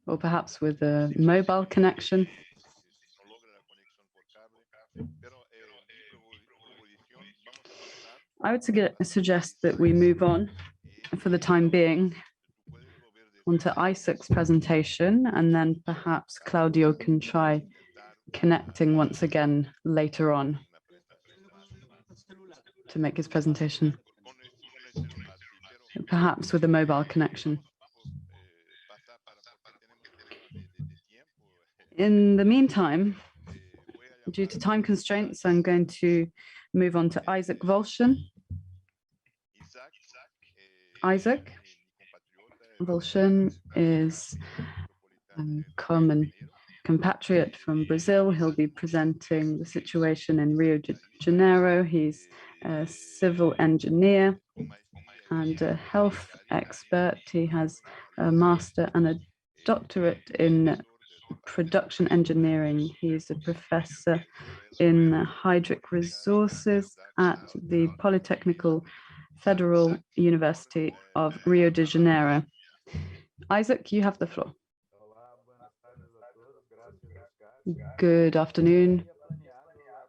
or perhaps with a mobile connection. I would suggest that we move on for the time being onto Isaac's presentation, and then perhaps Claudio can try connecting once again later on to make his presentation, perhaps with a mobile connection. In the meantime, due to time constraints, I'm going to move on to Isaac Volshan. Isaac Volshan is a common compatriot from Brazil. He'll be presenting the situation in Rio de Janeiro. He's a civil engineer and a health expert. He has a master and a doctorate in production engineering. He's a professor in hydric resources at the Polytechnical Federal University of Rio de Janeiro. Isaac, you have the floor. Good afternoon.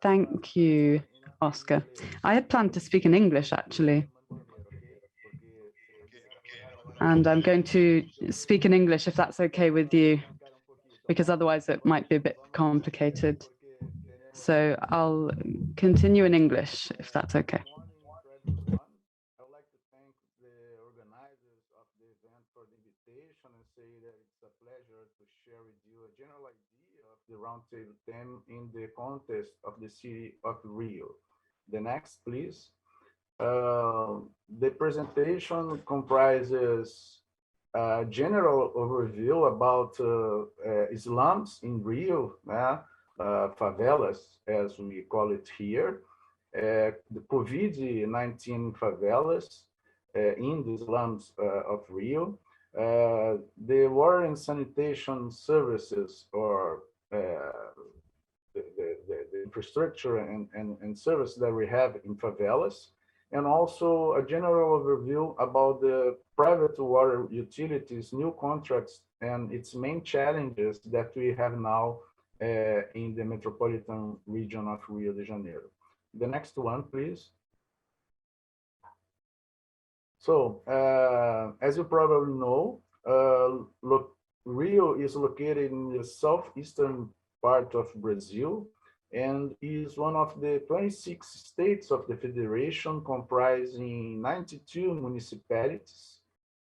Thank you, Oscar. I had planned to speak in English, actually. And I'm going to speak in English if that's okay with you, because otherwise it might be a bit complicated. So I'll continue in English if that's okay. I would like to thank the organizers of the event for the invitation and say that it's a pleasure to share with you a general idea of the roundtable theme in the context of the city of Rio. The next, please. The presentation comprises a general overview about slums in Rio, favelas, as we call it here, the COVID-19 favelas in the slums of Rio, the water and sanitation services, or the infrastructure and service that we have in favelas, and also a general overview about the private water utilities, new contracts, and its main challenges that we have now in the metropolitan region of Rio de Janeiro. The next one, please. So, as you probably know, Rio is located in the southeastern part of Brazil and is one of the 26 states of the federation, comprising 92 municipalities.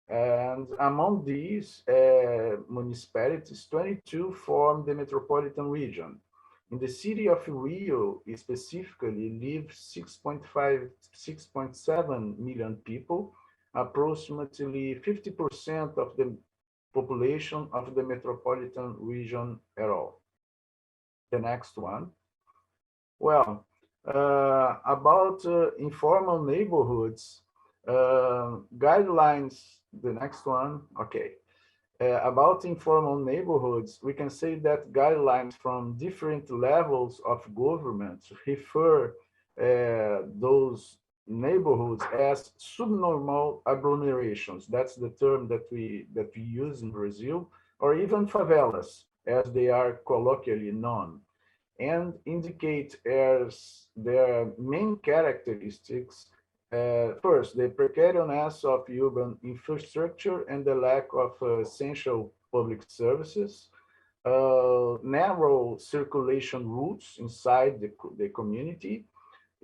And among these municipalities, 22 form the metropolitan region. In the city of Rio, specifically, live 6.7 million people, approximately 50% of the population of the metropolitan region at all. The next one. Well, about informal neighborhoods, guidelines, the next one, okay. About informal neighborhoods, we can say that guidelines from different levels of government refer those neighborhoods as subnormal agglomerations. That's the term that we use in Brazil, or even favelas, as they are colloquially known, and indicate as their main characteristics. First, the precariousness of urban infrastructure and the lack of essential public services, narrow circulation routes inside the community,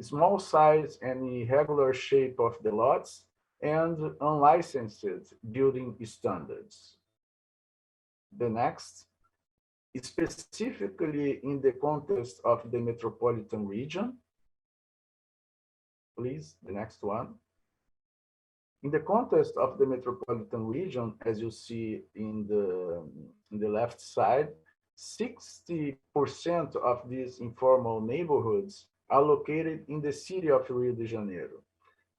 small size and irregular shape of the lots, and unlicensed building standards. The next, specifically in the context of the metropolitan region. Please, the next one. In the context of the metropolitan region, as you see in the left side, 60% of these informal neighborhoods are located in the city of Rio de Janeiro.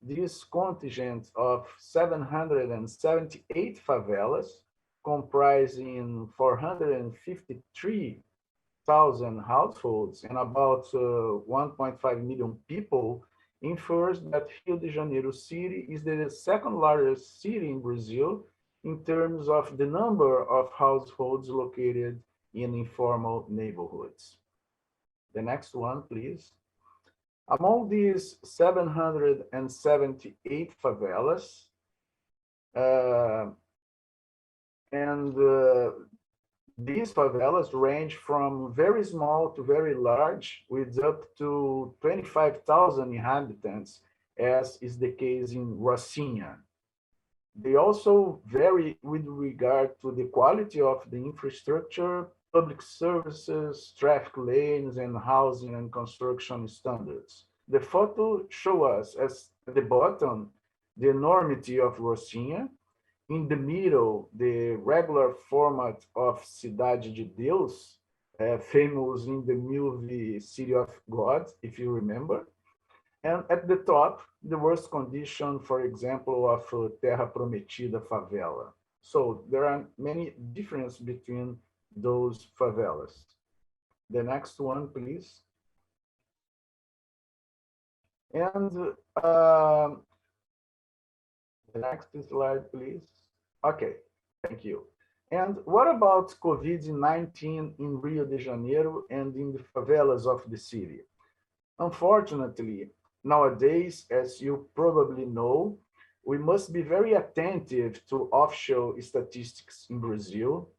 This contingent of 778 favelas, comprising 453,000 households and about 1.5 million people, infers that Rio de Janeiro city is the second largest city in Brazil in terms of the number of households located in informal neighborhoods. The next one, please. Among these 778 favelas, these favelas range from very small to very large, with up to 25,000 inhabitants, as is the case in Rocinha. They also vary with regard to the quality of the infrastructure, public services, traffic lanes, and housing and construction standards. The photo shows us, as at the bottom, the enormity of Rocinha. In the middle, the regular format of Cidade de Deus, famous in the movie City of God, if you remember. And at the top, the worst condition, for example, of Terra Prometida favela. So there are many differences between those favelas. The next one, please. And The next slide, please. Okay, thank you. And what about COVID-19 in Rio de Janeiro and in the favelas of the city? Unfortunately, nowadays, as you probably know, we must be very attentive to official statistics in Brazil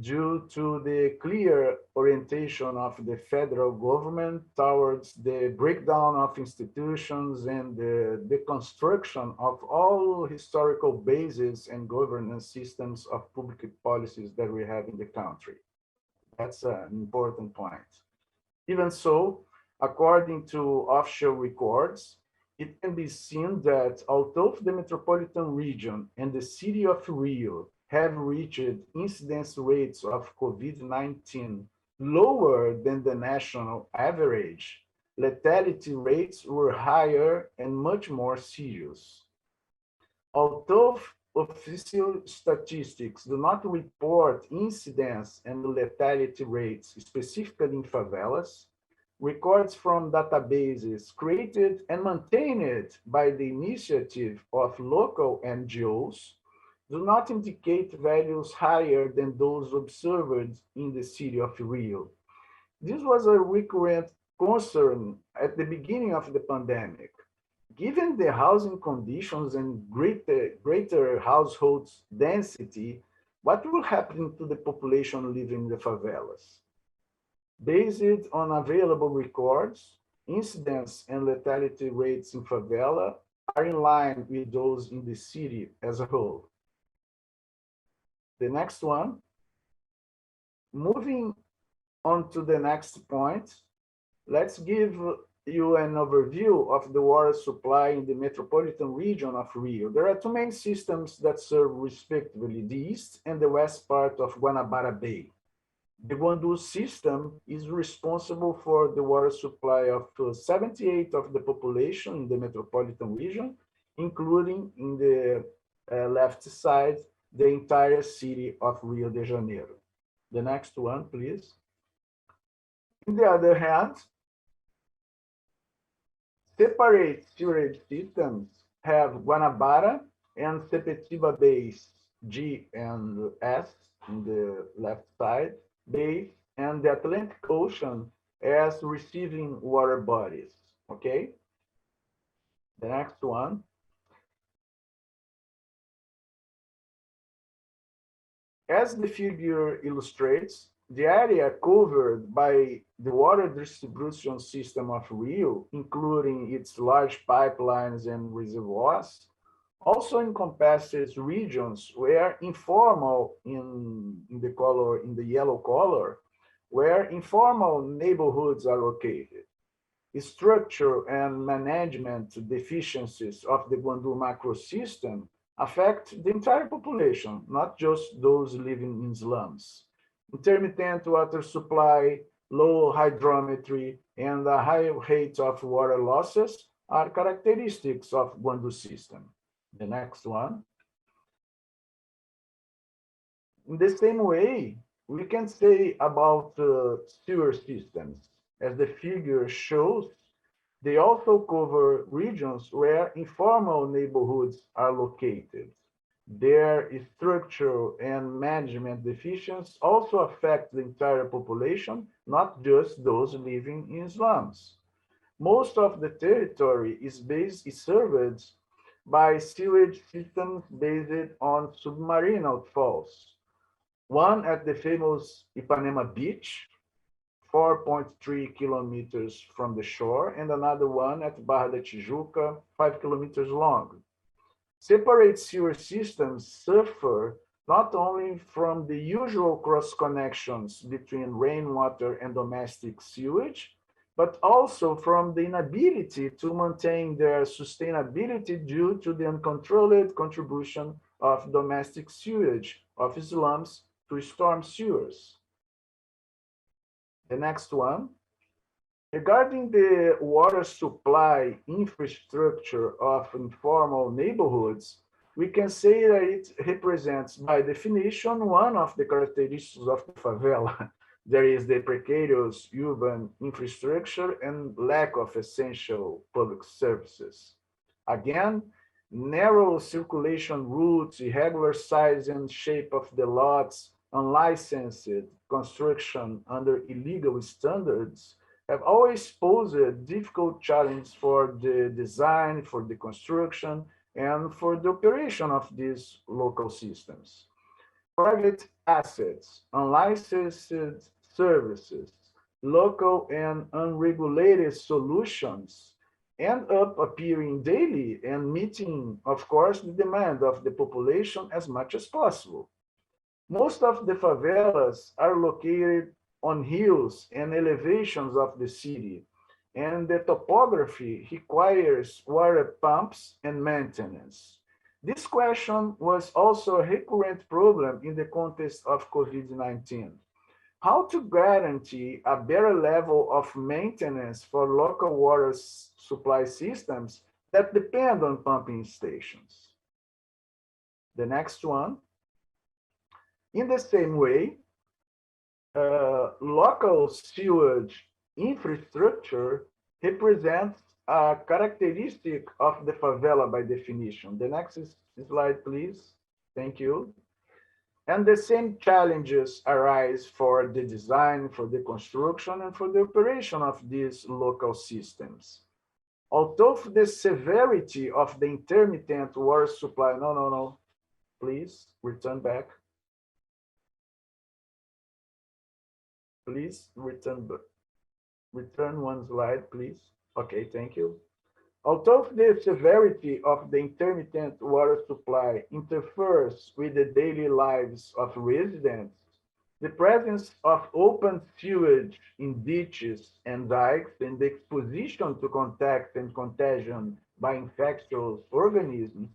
due to the clear orientation of the federal government towards the breakdown of institutions and the construction of all historical bases and governance systems of public policies that we have in the country. That's an important point. Even so, according to official records, it can be seen that although the metropolitan region and the city of Rio have reached incidence rates of COVID-19 lower than the national average, lethality rates were higher and much more serious. Although official statistics do not report incidence and lethality rates specifically in favelas, records from databases created and maintained by the initiative of local NGOs do not indicate values higher than those observed in the city of Rio. This was a recurrent concern at the beginning of the pandemic. Given the housing conditions and greater household density, what will happen to the population living in the favelas? Based on available records, incidence and lethality rates in favela are in line with those in the city as a whole. The next one. Moving on to the next point, let's give you an overview of the water supply in the metropolitan region of Rio. There are two main systems that serve respectively the east and the west part of Guanabara Bay. The Guandu system is responsible for the water supply of 78% of the population in the metropolitan region, including in the left side, the entire city of Rio de Janeiro. The next one, please. On the other hand, separate sewerage systems have Guanabara and Sepetiba Bays, G and S in the left side, Bay, and the Atlantic Ocean as receiving water bodies, okay? The next one. As the figure illustrates, the area covered by the water distribution system of Rio, including its large pipelines and reservoirs, also encompasses regions where informal, in the yellow color, where informal neighborhoods are located. Structure and management deficiencies of the Guandu macro system affect the entire population, not just those living in slums. Intermittent water supply, low hydrometry, and a high rate of water losses are characteristics of Guandu system. The next one. In the same way, we can say about sewer systems. As the figure shows, they also cover regions where informal neighborhoods are located. Their structural and management deficiencies also affect the entire population, not just those living in slums. Most of the territory is served by sewage systems based on submarine outfalls. One at the famous Ipanema Beach, 4.3 kilometers from the shore, and another one at Barra da Tijuca, 5 kilometers long. Separate sewer systems suffer not only from the usual cross connections between rainwater and domestic sewage, but also from the inability to maintain their sustainability due to the uncontrolled contribution of domestic sewage of slums to storm sewers. The next one. Regarding the water supply infrastructure of informal neighborhoods, we can say that it represents, by definition, one of the characteristics of the favela. There is the precarious urban infrastructure and lack of essential public services. Again, narrow circulation routes, irregular size and shape of the lots, unlicensed construction under illegal standards have always posed a difficult challenge for the design, for the construction, and for the operation of these local systems. Private assets, unlicensed services, local and unregulated solutions end up appearing daily and meeting, of course, the demand of the population as much as possible. Most of the favelas are located on hills and elevations of the city, and the topography requires water pumps and maintenance. This question was also a recurrent problem in the context of COVID-19. How to guarantee a better level of maintenance for local water supply systems that depend on pumping stations. The next one. In the same way, local sewage infrastructure represents a characteristic of the favela by definition. The next slide, please. Thank you. And the same challenges arise for the design, for the construction, and for the operation of these local systems. Although the severity of the intermittent water supply, please return back. Please return one slide, please. Okay, thank you. Although the severity of the intermittent water supply interferes with the daily lives of residents, the presence of open sewage in ditches and dikes and the exposition to contact and contagion by infectious organisms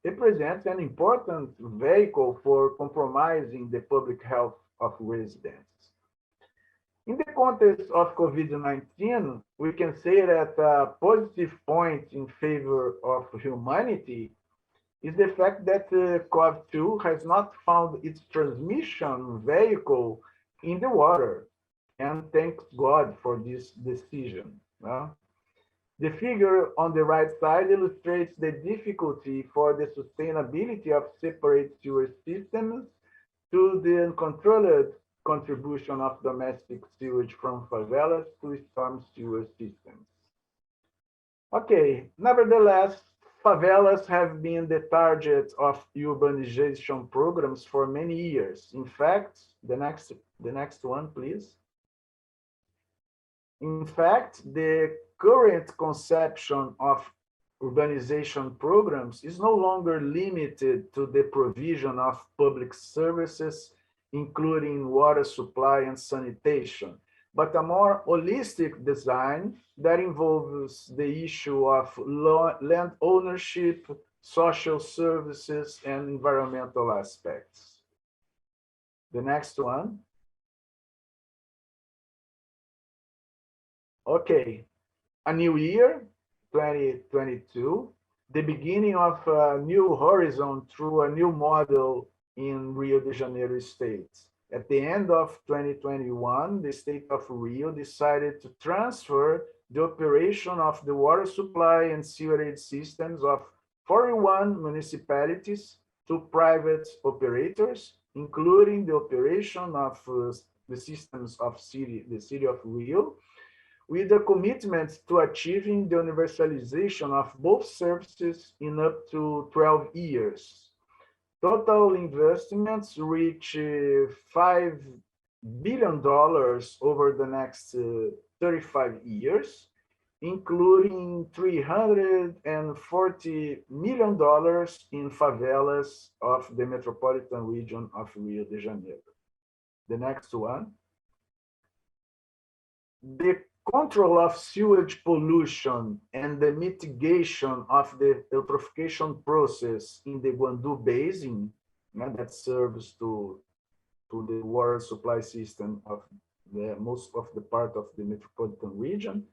represents an important vehicle for compromising the public health of residents. In the context of COVID-19, we can say that a positive point in favor of humanity is the fact that COV-2 has not found its transmission vehicle in the water, and thank God for this decision. The figure on the right side illustrates the difficulty for the sustainability of separate sewer systems to the uncontrolled contribution of domestic sewage from favelas to storm sewer systems. Okay, nevertheless, favelas have been the target of urbanization programs for many years. In fact, the next one, please. In fact, the current conception of urbanization programs is no longer limited to the provision of public services, including water supply and sanitation, but a more holistic design that involves the issue of land ownership, social services, and environmental aspects. The next one. Okay, a new year, 2022, the beginning of a new horizon through a new model in Rio de Janeiro state. At the end of 2021, the state of Rio decided to transfer the operation of the water supply and sewerage systems of 41 municipalities to private operators, including the operation of the systems of the city of Rio, with a commitment to achieving the universalization of both services in up to 12 years. Total investments reach $5 billion over the next 35 years, including $340 million in favelas of the metropolitan region of Rio de Janeiro. The next one. The control of sewage pollution and the mitigation of the eutrophication process in the Guandu Basin that serves to the water supply system of most of the part of the metropolitan region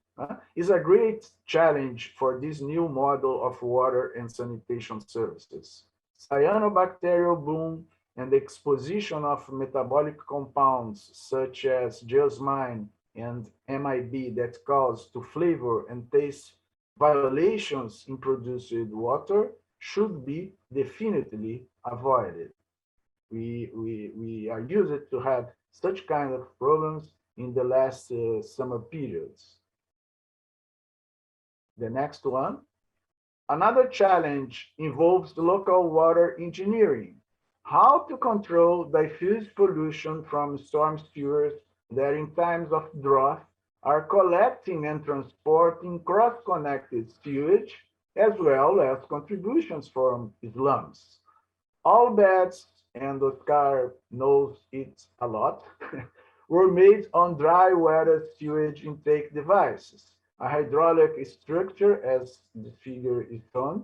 is a great challenge for this new model of water and sanitation services. Cyanobacterial bloom and the exposition of metabolic compounds such as geosmine and MIB that cause to flavor and taste violations in produced water should be definitely avoided. We are used to have such kind of problems in the last summer periods. The next one. Another challenge involves local water engineering. How to control diffuse pollution from storm sewers that in times of drought are collecting and transporting cross-connected sewage, as well as contributions from slums. All beds, and Oscar knows it a lot, were made on dry water sewage intake devices, a hydraulic structure, as the figure is shown,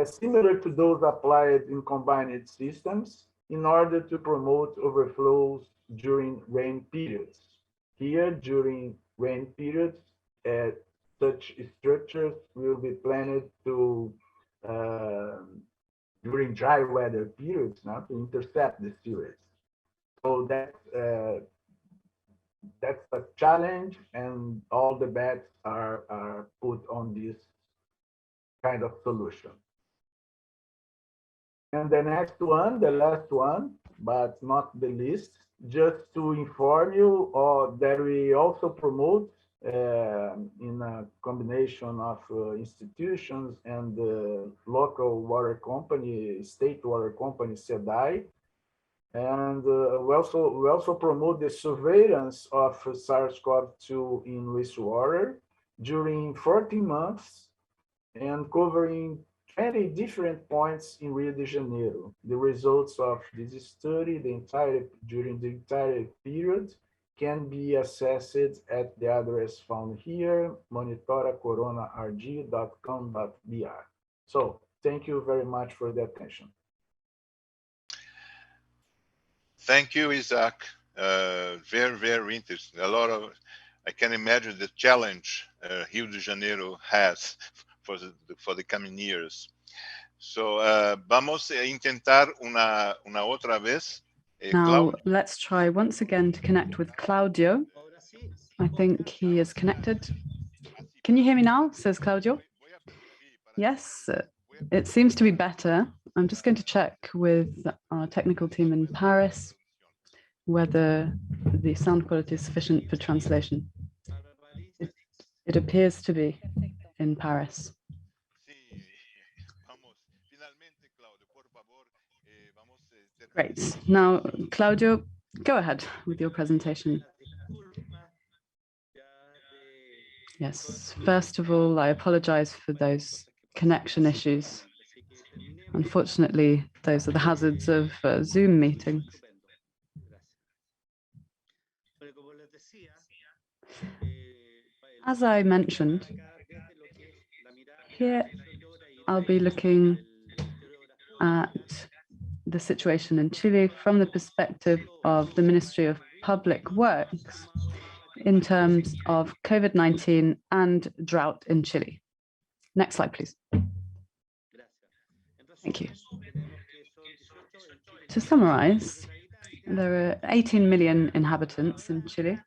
similar to those applied in combined systems in order to promote overflows during rain periods. Here, during rain periods, such structures will be planned to during dry weather periods now to intercept the sewage. So that's a challenge, and all the bets are put on this kind of solution. And the next one, the last one, but not the least, just to inform you that we also promote in a combination of institutions and the local water company, state water company, SEDAI. And we also promote the surveillance of SARS-CoV-2 in wastewater during 14 months and covering 20 different points in Rio de Janeiro. The results of this study during the entire period can be accessed at the address found here, monitoracoronarg.com.br. So thank you very much for the attention. Thank you, Isaac. Very, very interesting. I can imagine the challenge Rio de Janeiro has for the coming years. So, vamos a intentar una otra vez. Now, let's try once again to connect with Claudio. I think he is connected. Can you hear me now? Says Claudio. Yes, it seems to be better. I'm just going to check with our technical team in Paris whether the sound quality is sufficient for translation. It appears to be in Paris. Great. Now, Claudio, go ahead with your presentation. Yes, first of all, I apologize for those connection issues. Unfortunately, those are the hazards of Zoom meetings. As I mentioned, here I'll be looking at the situation in Chile from the perspective of the Ministry of Public Works in terms of COVID-19 and drought in Chile. Next slide, please. Thank you. To summarize, there are 18 million inhabitants in Chile,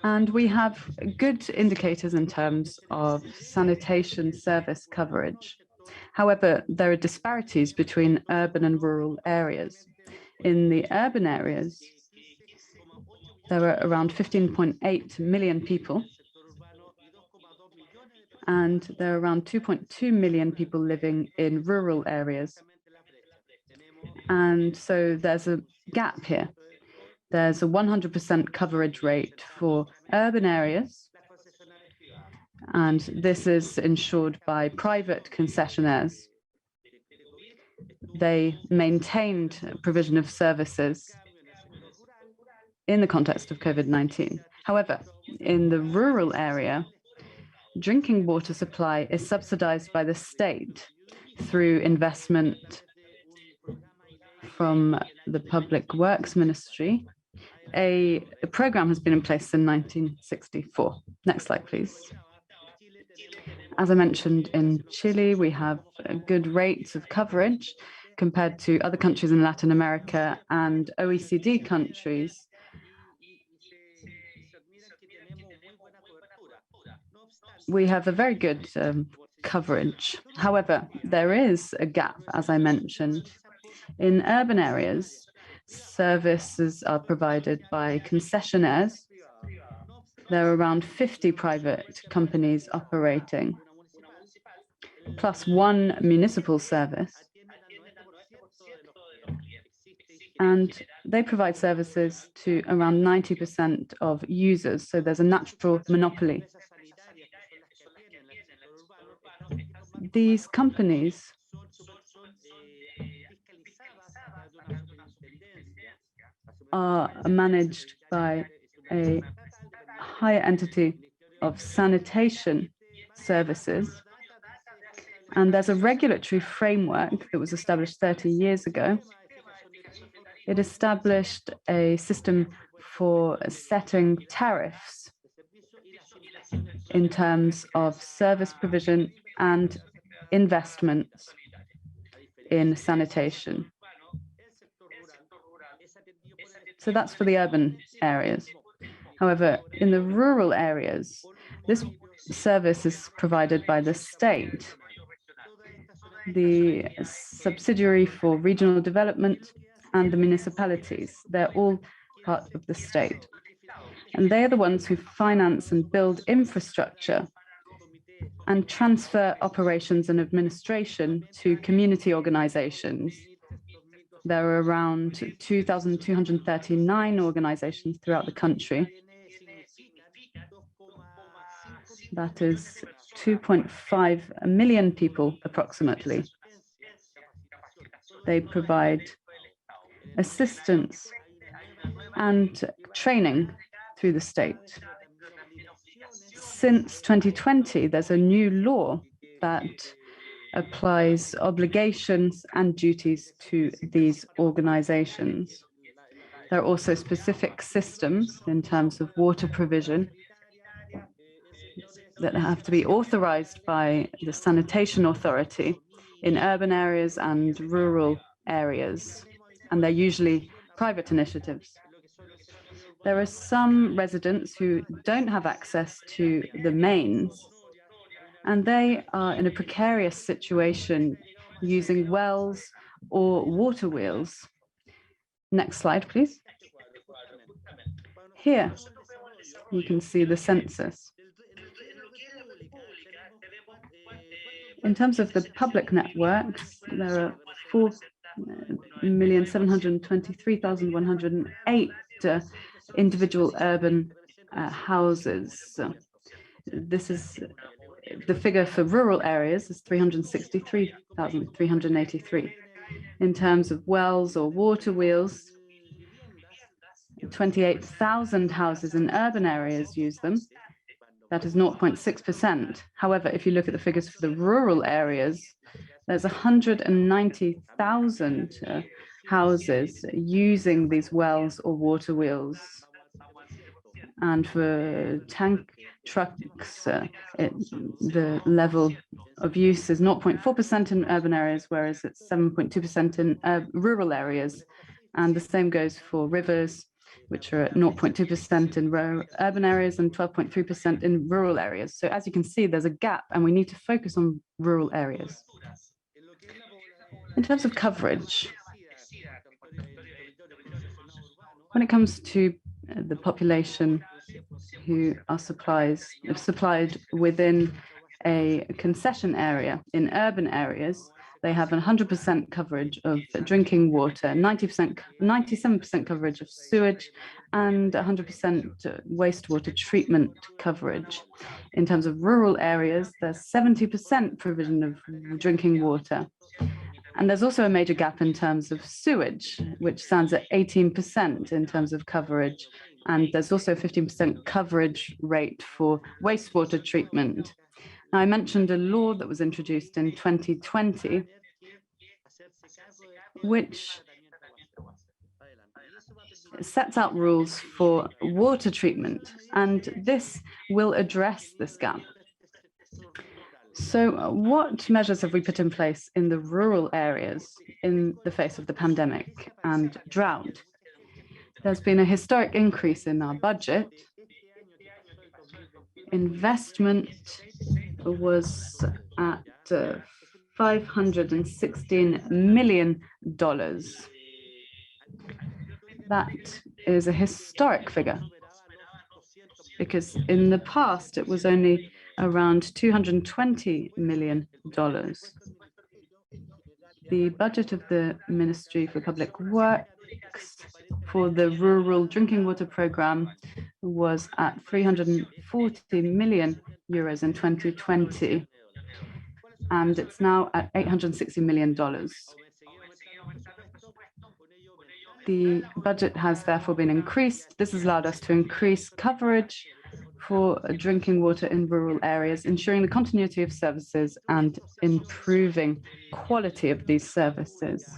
and we have good indicators in terms of sanitation service coverage. However, there are disparities between urban and rural areas. In the urban areas, there are around 15.8 million people, and there are around 2.2 million people living in rural areas. And so there's a gap here. There's a 100% coverage rate for urban areas, and this is ensured by private concessionaires. They maintained provision of services in the context of COVID-19. However, in the rural area, drinking water supply is subsidized by the state through investment from the Public Works Ministry. A program has been in place since 1964. Next slide, please. As I mentioned, in Chile, we have good rates of coverage compared to other countries in Latin America and OECD countries. We have a very good coverage. However, there is a gap, as I mentioned. In urban areas, services are provided by concessionaires. There are around 50 private companies operating, plus one municipal service. And they provide services to around 90% of users. So there's a natural monopoly. These companies are managed by a higher entity of sanitation services. And there's a regulatory framework that was established 30 years ago. It established a system for setting tariffs in terms of service provision and investments in sanitation. So that's for the urban areas. However, in the rural areas, this service is provided by the state, the subsidiary for regional development, and the municipalities. They're all part of the state. And they're the ones who finance and build infrastructure and transfer operations and administration to community organizations. There are around 2,239 organizations throughout the country. That is 2.5 million people approximately. They provide assistance and training through the state. Since 2020, there's a new law that applies obligations and duties to these organizations. There are also specific systems in terms of water provision that have to be authorized by the Sanitation Authority in urban areas and rural areas, and they're usually private initiatives. There are some residents who don't have access to the mains, and they are in a precarious situation using wells or water wheels. Next slide, please. Here, you can see the census. In terms of the public networks, there are 4,723,108 individual urban houses. This is the figure for rural areas is 363,383. In terms of wells or water wheels, 28,000 houses in urban areas use them. That is 0.6%. However, if you look at the figures for the rural areas, there's 190,000 houses using these wells or water wheels. And for tank trucks, the level of use is 0.4% in urban areas, whereas it's 7.2% in rural areas. And the same goes for rivers, which are at 0.2% in urban areas and 12.3% in rural areas. So as you can see, there's a gap, and we need to focus on rural areas. In terms of coverage, when it comes to the population who are supplied within a concession area in urban areas, they have 100% coverage of drinking water, 97% coverage of sewage, and 100% wastewater treatment coverage. In terms of rural areas, there's 70% provision of drinking water. And there's also a major gap in terms of sewage, which stands at 18% in terms of coverage. And there's also a 15% coverage rate for wastewater treatment. Now, I mentioned a law that was introduced in 2020, which sets out rules for water treatment, and this will address this gap. So what measures have we put in place in the rural areas in the face of the pandemic and drought? There's been a historic increase in our budget. Investment was at $516 million. That is a historic figure, because in the past it was only around $220 million. The budget of the Ministry for Public Works for the Rural Drinking Water Programme was at €340 million in 2020, and it's now at $860 million. The budget has therefore been increased. This has allowed us to increase coverage for drinking water in rural areas, ensuring the continuity of services and improving quality of these services.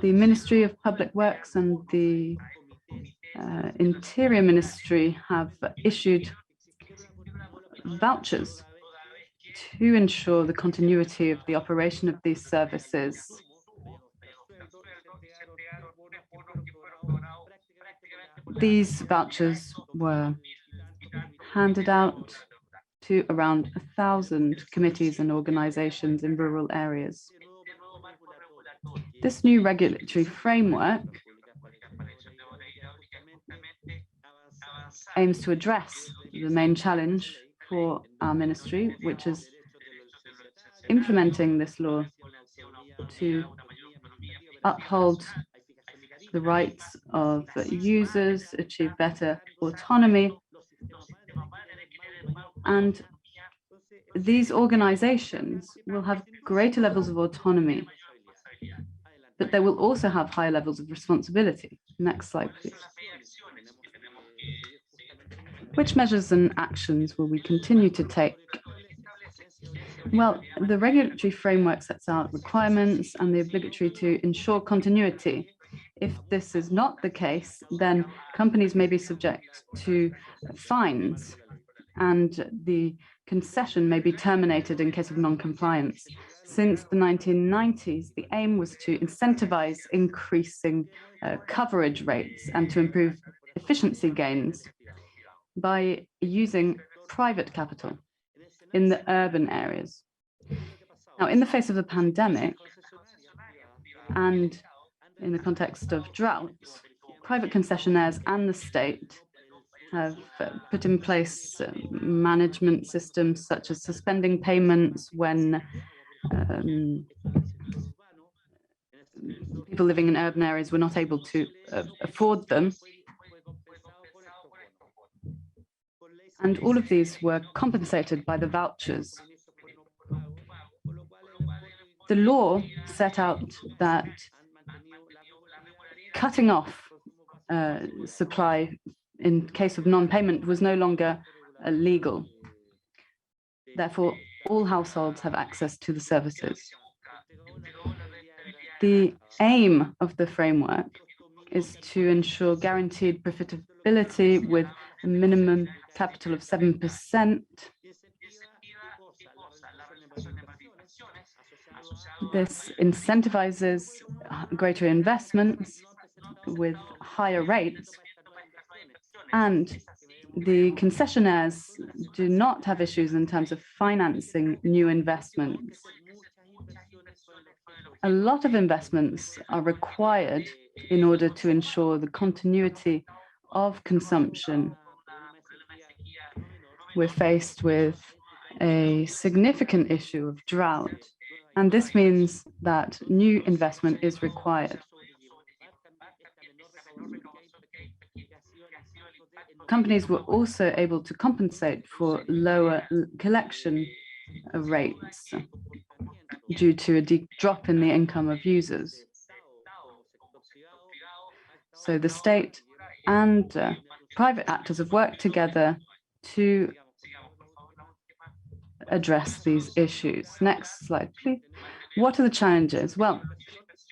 The Ministry of Public Works and the Interior Ministry have issued vouchers to ensure the continuity of the operation of these services. These vouchers were handed out to around 1,000 committees and organizations in rural areas. This new regulatory framework aims to address the main challenge for our ministry, which is implementing this law to uphold the rights of users, achieve better autonomy, and these organizations will have greater levels of autonomy, but they will also have higher levels of responsibility. Next slide, please. Which measures and actions will we continue to take? Well, the regulatory framework sets out requirements and the obligatory to ensure continuity. If this is not the case, then companies may be subject to fines, and the concession may be terminated in case of non-compliance. Since the 1990s, the aim was to incentivize increasing coverage rates and to improve efficiency gains by using private capital in the urban areas. Now, in the face of the pandemic and in the context of droughts, private concessionaires and the state have put in place management systems such as suspending payments when people living in urban areas were not able to afford them. And all of these were compensated by the vouchers. The law set out that cutting off supply in case of non-payment was no longer legal. Therefore, all households have access to the services. The aim of the framework is to ensure guaranteed profitability with a minimum capital of 7%. This incentivizes greater investments with higher rates, and the concessionaires do not have issues in terms of financing new investments. A lot of investments are required in order to ensure the continuity of consumption. We're faced with a significant issue of drought, and this means that new investment is required. Companies were also able to compensate for lower collection rates due to a drop in the income of users. So the state and private actors have worked together to address these issues. Next slide, please. What are the challenges? Well,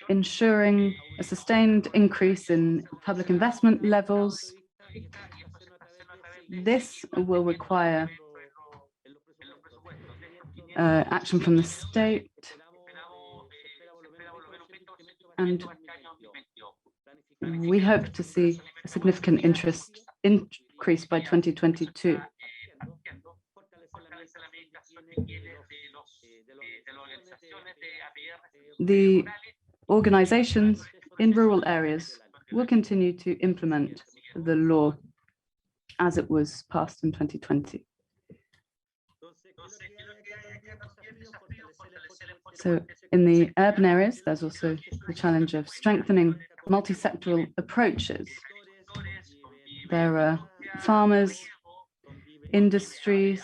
ensuring a sustained increase in public investment levels. This will require action from the state, and we hope to see a significant increase by 2022. the organizations in rural areas will continue to implement the law as it was passed in 2020. So in the urban areas, there's also the challenge of strengthening multi-sectoral approaches. There are farmers, industries,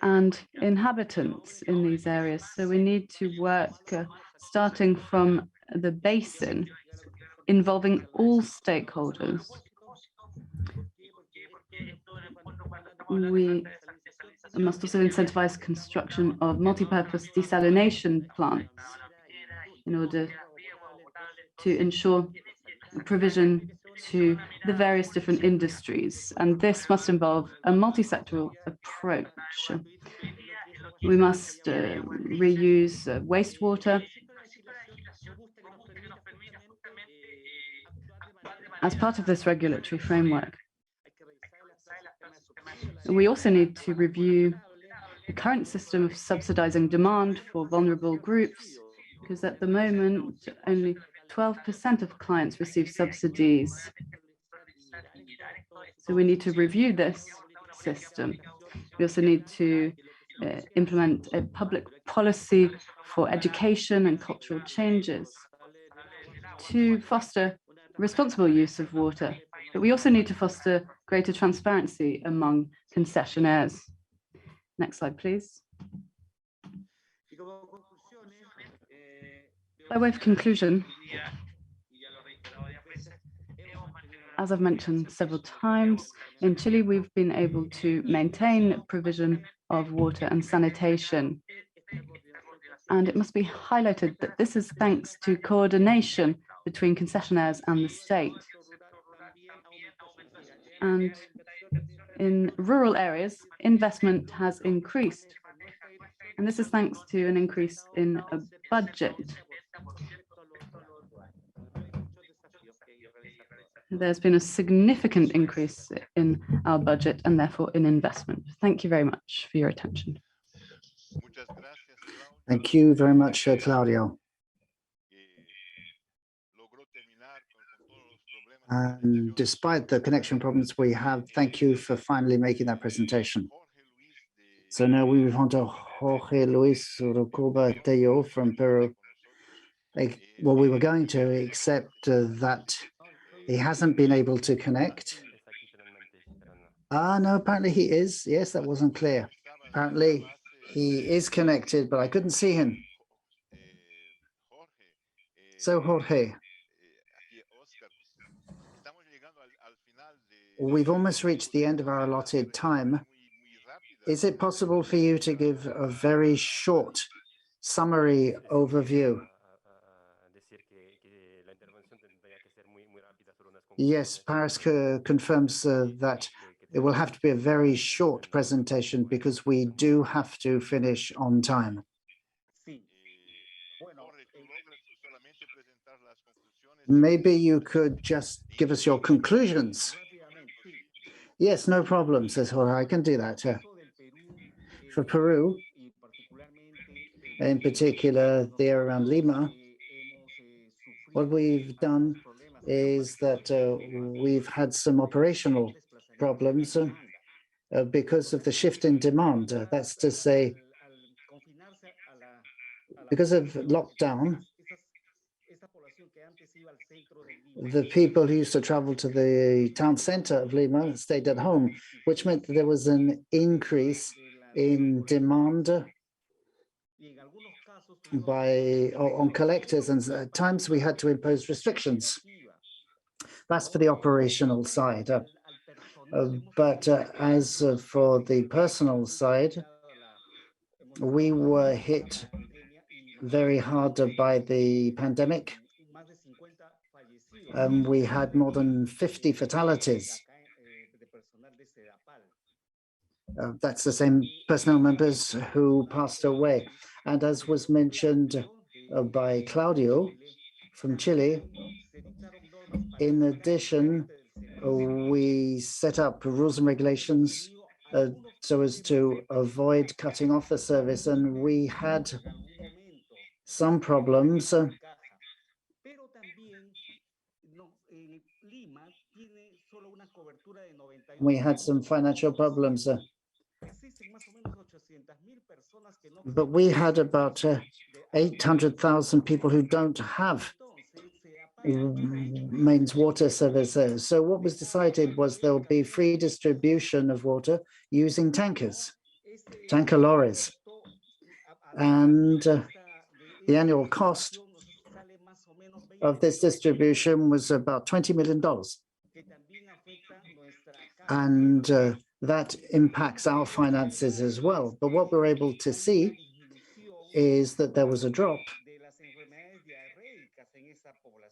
and inhabitants in these areas. So we need to work starting from the basin, involving all stakeholders. We must also incentivize construction of multi-purpose desalination plants in order to ensure provision to the various different industries. And this must involve a multi-sectoral approach. We must reuse wastewater. As part of this regulatory framework, we also need to review the current system of subsidizing demand for vulnerable groups, because at the moment, only 12% of clients receive subsidies. So we need to review this system. We also need to implement a public policy for education and cultural changes to foster responsible use of water. But we also need to foster greater transparency among concessionaires. Next slide, please. By way of conclusion, as I've mentioned several times, in Chile, we've been able to maintain provision of water and sanitation. And it must be highlighted that this is thanks to coordination between concessionaires and the state. And in rural areas, investment has increased. And this is thanks to an increase in a budget. There's been a significant increase in our budget and therefore in investment. Thank you very much for your attention. Thank you very much, Claudio. And despite the connection problems we have, thank you for finally making that presentation. So now we move on to Jorge Luis Rucuba Tello from Peru. Well, we were going to, except that he hasn't been able to connect. No, apparently he is. Yes, that wasn't clear. Apparently he is connected, but I couldn't see him. So Jorge, we've almost reached the end of our allotted time. Is it possible for you to give a very short summary overview? Yes, Paris confirms that it will have to be a very short presentation because we do have to finish on time. Maybe you could just give us your conclusions. Yes, no problem, says Jorge. I can do that. For Peru, in particular, there around Lima, what we've done is that we've had some operational problems because of the shift in demand. That's to say, because of lockdown, the people who used to travel to the town center of Lima stayed at home, which meant that there was an increase in demand on collectors, and at times we had to impose restrictions. That's for the operational side. But as for the personal side, we were hit very hard by the pandemic. We had more than 50 fatalities. That's the same personnel members who passed away. And as was mentioned by Claudio from Chile, in addition, we set up rules and regulations so as to avoid cutting off the service. And we had some problems. We had some financial problems, but we had about 800,000 people who don't have mains water services. So what was decided was there'll be free distribution of water using tankers, tanker lorries. And the annual cost of this distribution was about $20 million. And that impacts our finances as well. But what we're able to see is that there was a drop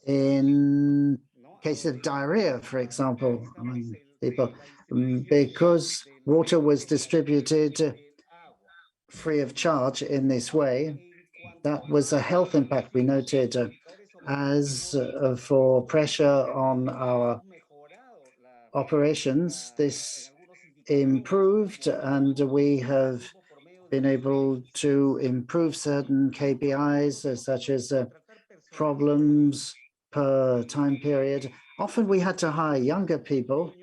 in case of diarrhea, for example, among people, because water was distributed free of charge in this way. That was a health impact we noted. As for pressure on our operations, this improved, and we have been able to improve certain KPIs, such as problems per time period. Often we had to hire younger people.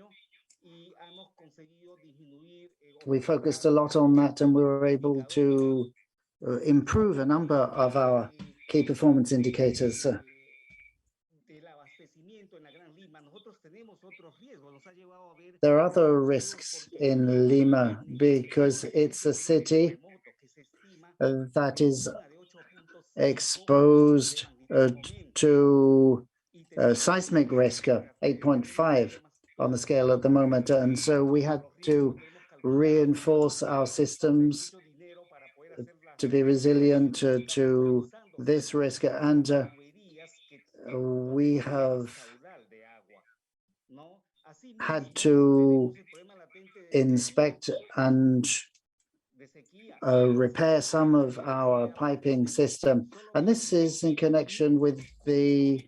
We focused a lot on that, and we were able to improve a number of our key performance indicators. There are other risks in Lima because it's a city that is exposed to seismic risk, 8.5 on the scale at the moment. And so we had to reinforce our systems to be resilient to this risk. And we have had to inspect and repair some of our piping system. And this is in connection with the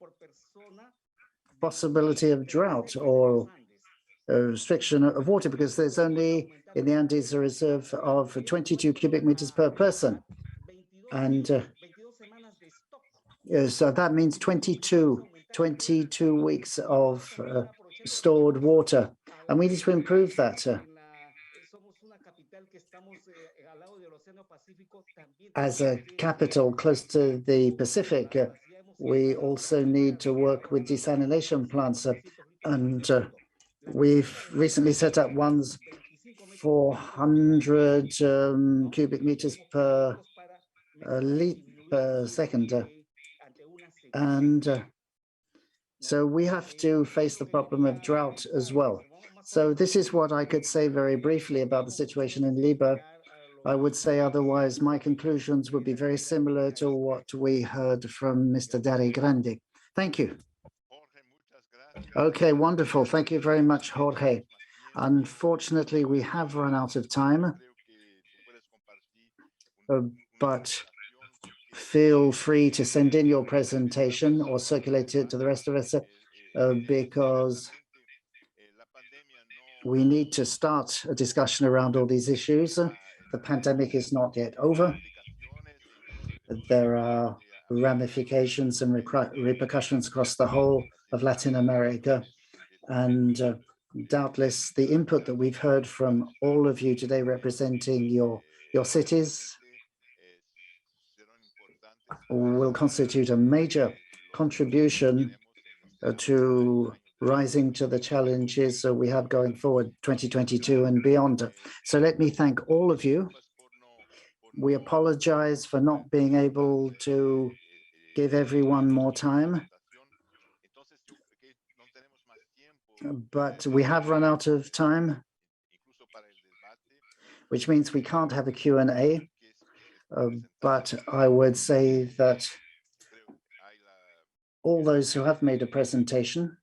possibility of drought or restriction of water, because there's only in the Andes a reserve of 22 cubic meters per person. And so that means 22 weeks of stored water. And we need to improve that. As a capital close to the Pacific, we also need to work with desalination plants. And we've recently set up ones 400 cubic meters per second. And so we have to face the problem of drought as well. So this is what I could say very briefly about the situation in Lima. I would say otherwise, my conclusions would be very similar to what we heard from Mr. Dari Grande. Thank you. Okay, wonderful. Thank you very much, Jorge. Unfortunately, we have run out of time, but feel free to send in your presentation or circulate it to the rest of us because we need to start a discussion around all these issues. The pandemic is not yet over. There are ramifications and repercussions across the whole of Latin America. And doubtless the input that we've heard from all of you today representing your cities will constitute a major contribution to rising to the challenges we have going forward 2022 and beyond. So let me thank all of you. We apologize for not being able to give everyone more time, but we have run out of time, which means we can't have a Q&A. But I would say that all those who have made a presentation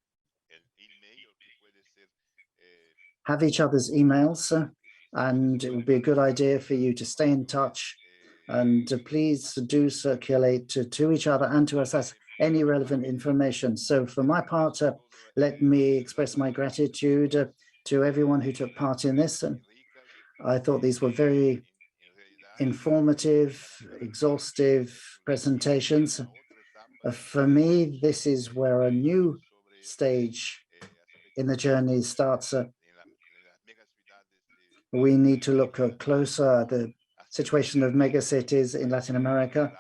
have each other's emails, and it would be a good idea for you to stay in touch and please do circulate to each other and to us as any relevant information. So for my part, let me express my gratitude to everyone who took part in this. And I thought these were very informative, exhaustive presentations. For me, this is where a new stage in the journey starts. We need to look closer at the situation of megacities in Latin America.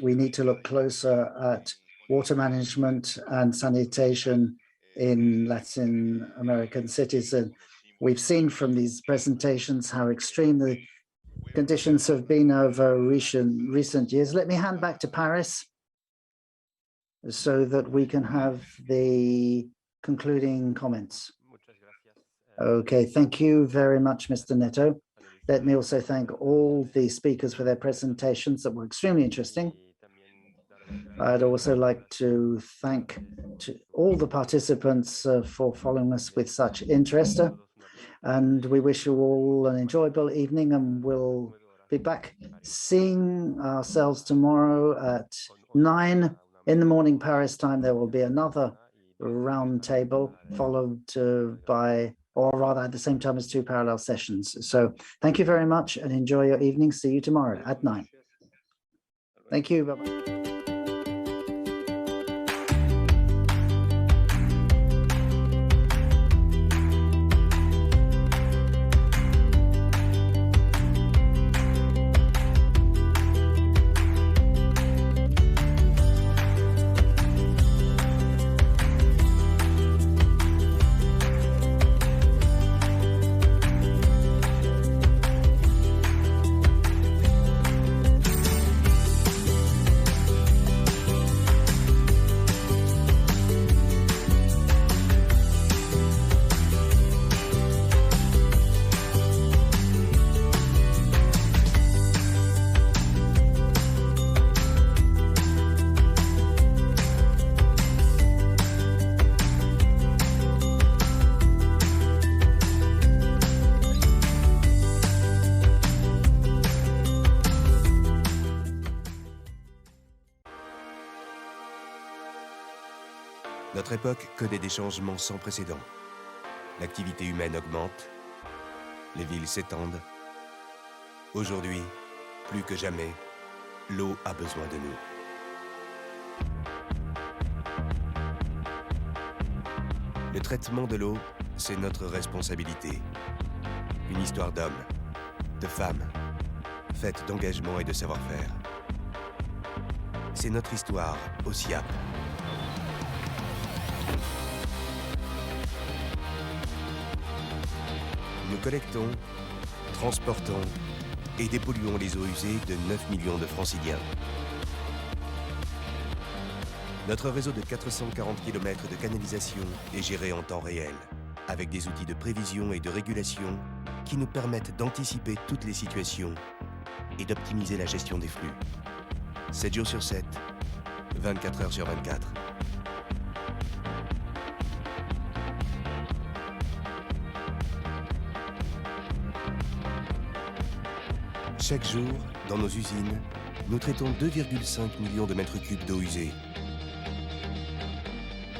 We need to look closer at water management and sanitation in Latin American cities. And we've seen from these presentations how extreme the conditions have been over recent years. Let me hand back to Paris so that we can have the concluding comments. Okay, thank you very much, Mr. Neto. Let me also thank all the speakers for their presentations that were extremely interesting. I'd also like to thank all the participants for following us with such interest. And we wish you all an enjoyable evening, and we'll be back seeing ourselves tomorrow at 9 in the morning Paris time. There will be another round table followed by, or rather at the same time as 2 parallel sessions. So thank you very much and enjoy your evening. See you tomorrow at 9. Thank you. Bye-bye. Notre époque connaît des changements sans précédent. L'activité humaine augmente, les villes s'étendent. Aujourd'hui, plus que jamais, l'eau a besoin de nous. Le traitement de l'eau, c'est notre responsabilité. Une histoire d'hommes, de femmes, faite d'engagement et de savoir-faire. C'est notre histoire au SIAAP. Nous collectons, transportons et dépolluons les eaux usées de 9 millions de franciliens. Notre réseau de 440 km de canalisation est géré en temps réel, avec des outils de prévision et de régulation qui nous permettent d'anticiper toutes les situations et d'optimiser la gestion des flux. 7 jours sur 7, 24 heures sur 24. Chaque jour, dans nos usines, nous traitons 2,5 millions de mètres cubes d'eau usée.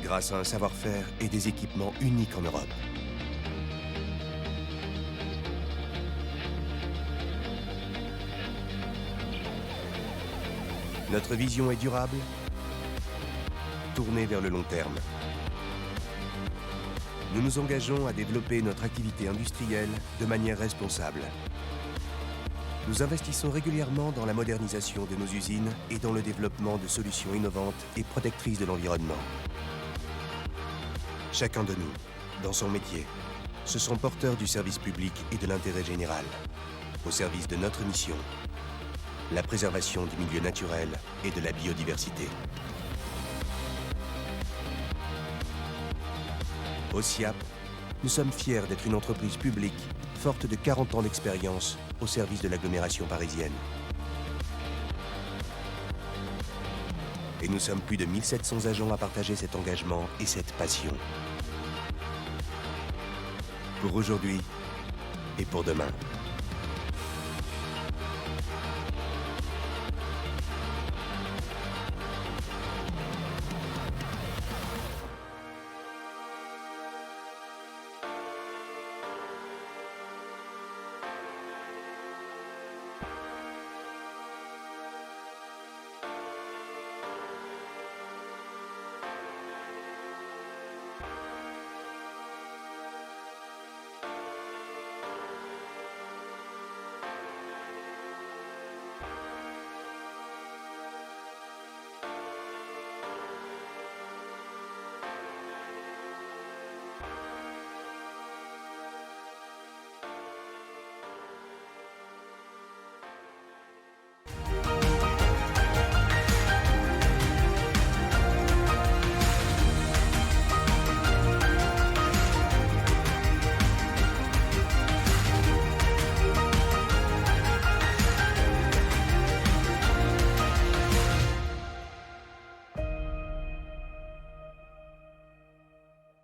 Grâce à un savoir-faire et des équipements uniques en Europe. Notre vision est durable, tournée vers le long terme. Nous nous engageons à développer notre activité industrielle de manière responsable. Nous investissons régulièrement dans la modernisation de nos usines et dans le développement de solutions innovantes et protectrices de l'environnement. Chacun de nous, dans son métier, se sent porteur du service public et de l'intérêt général, au service de notre mission, la préservation du milieu naturel et de la biodiversité. Au SIAAP, nous sommes fiers d'être une entreprise publique forte de 40 ans d'expérience au service de l'agglomération parisienne. Et nous sommes plus de 1700 agents à partager cet engagement et cette passion. Pour aujourd'hui et pour demain.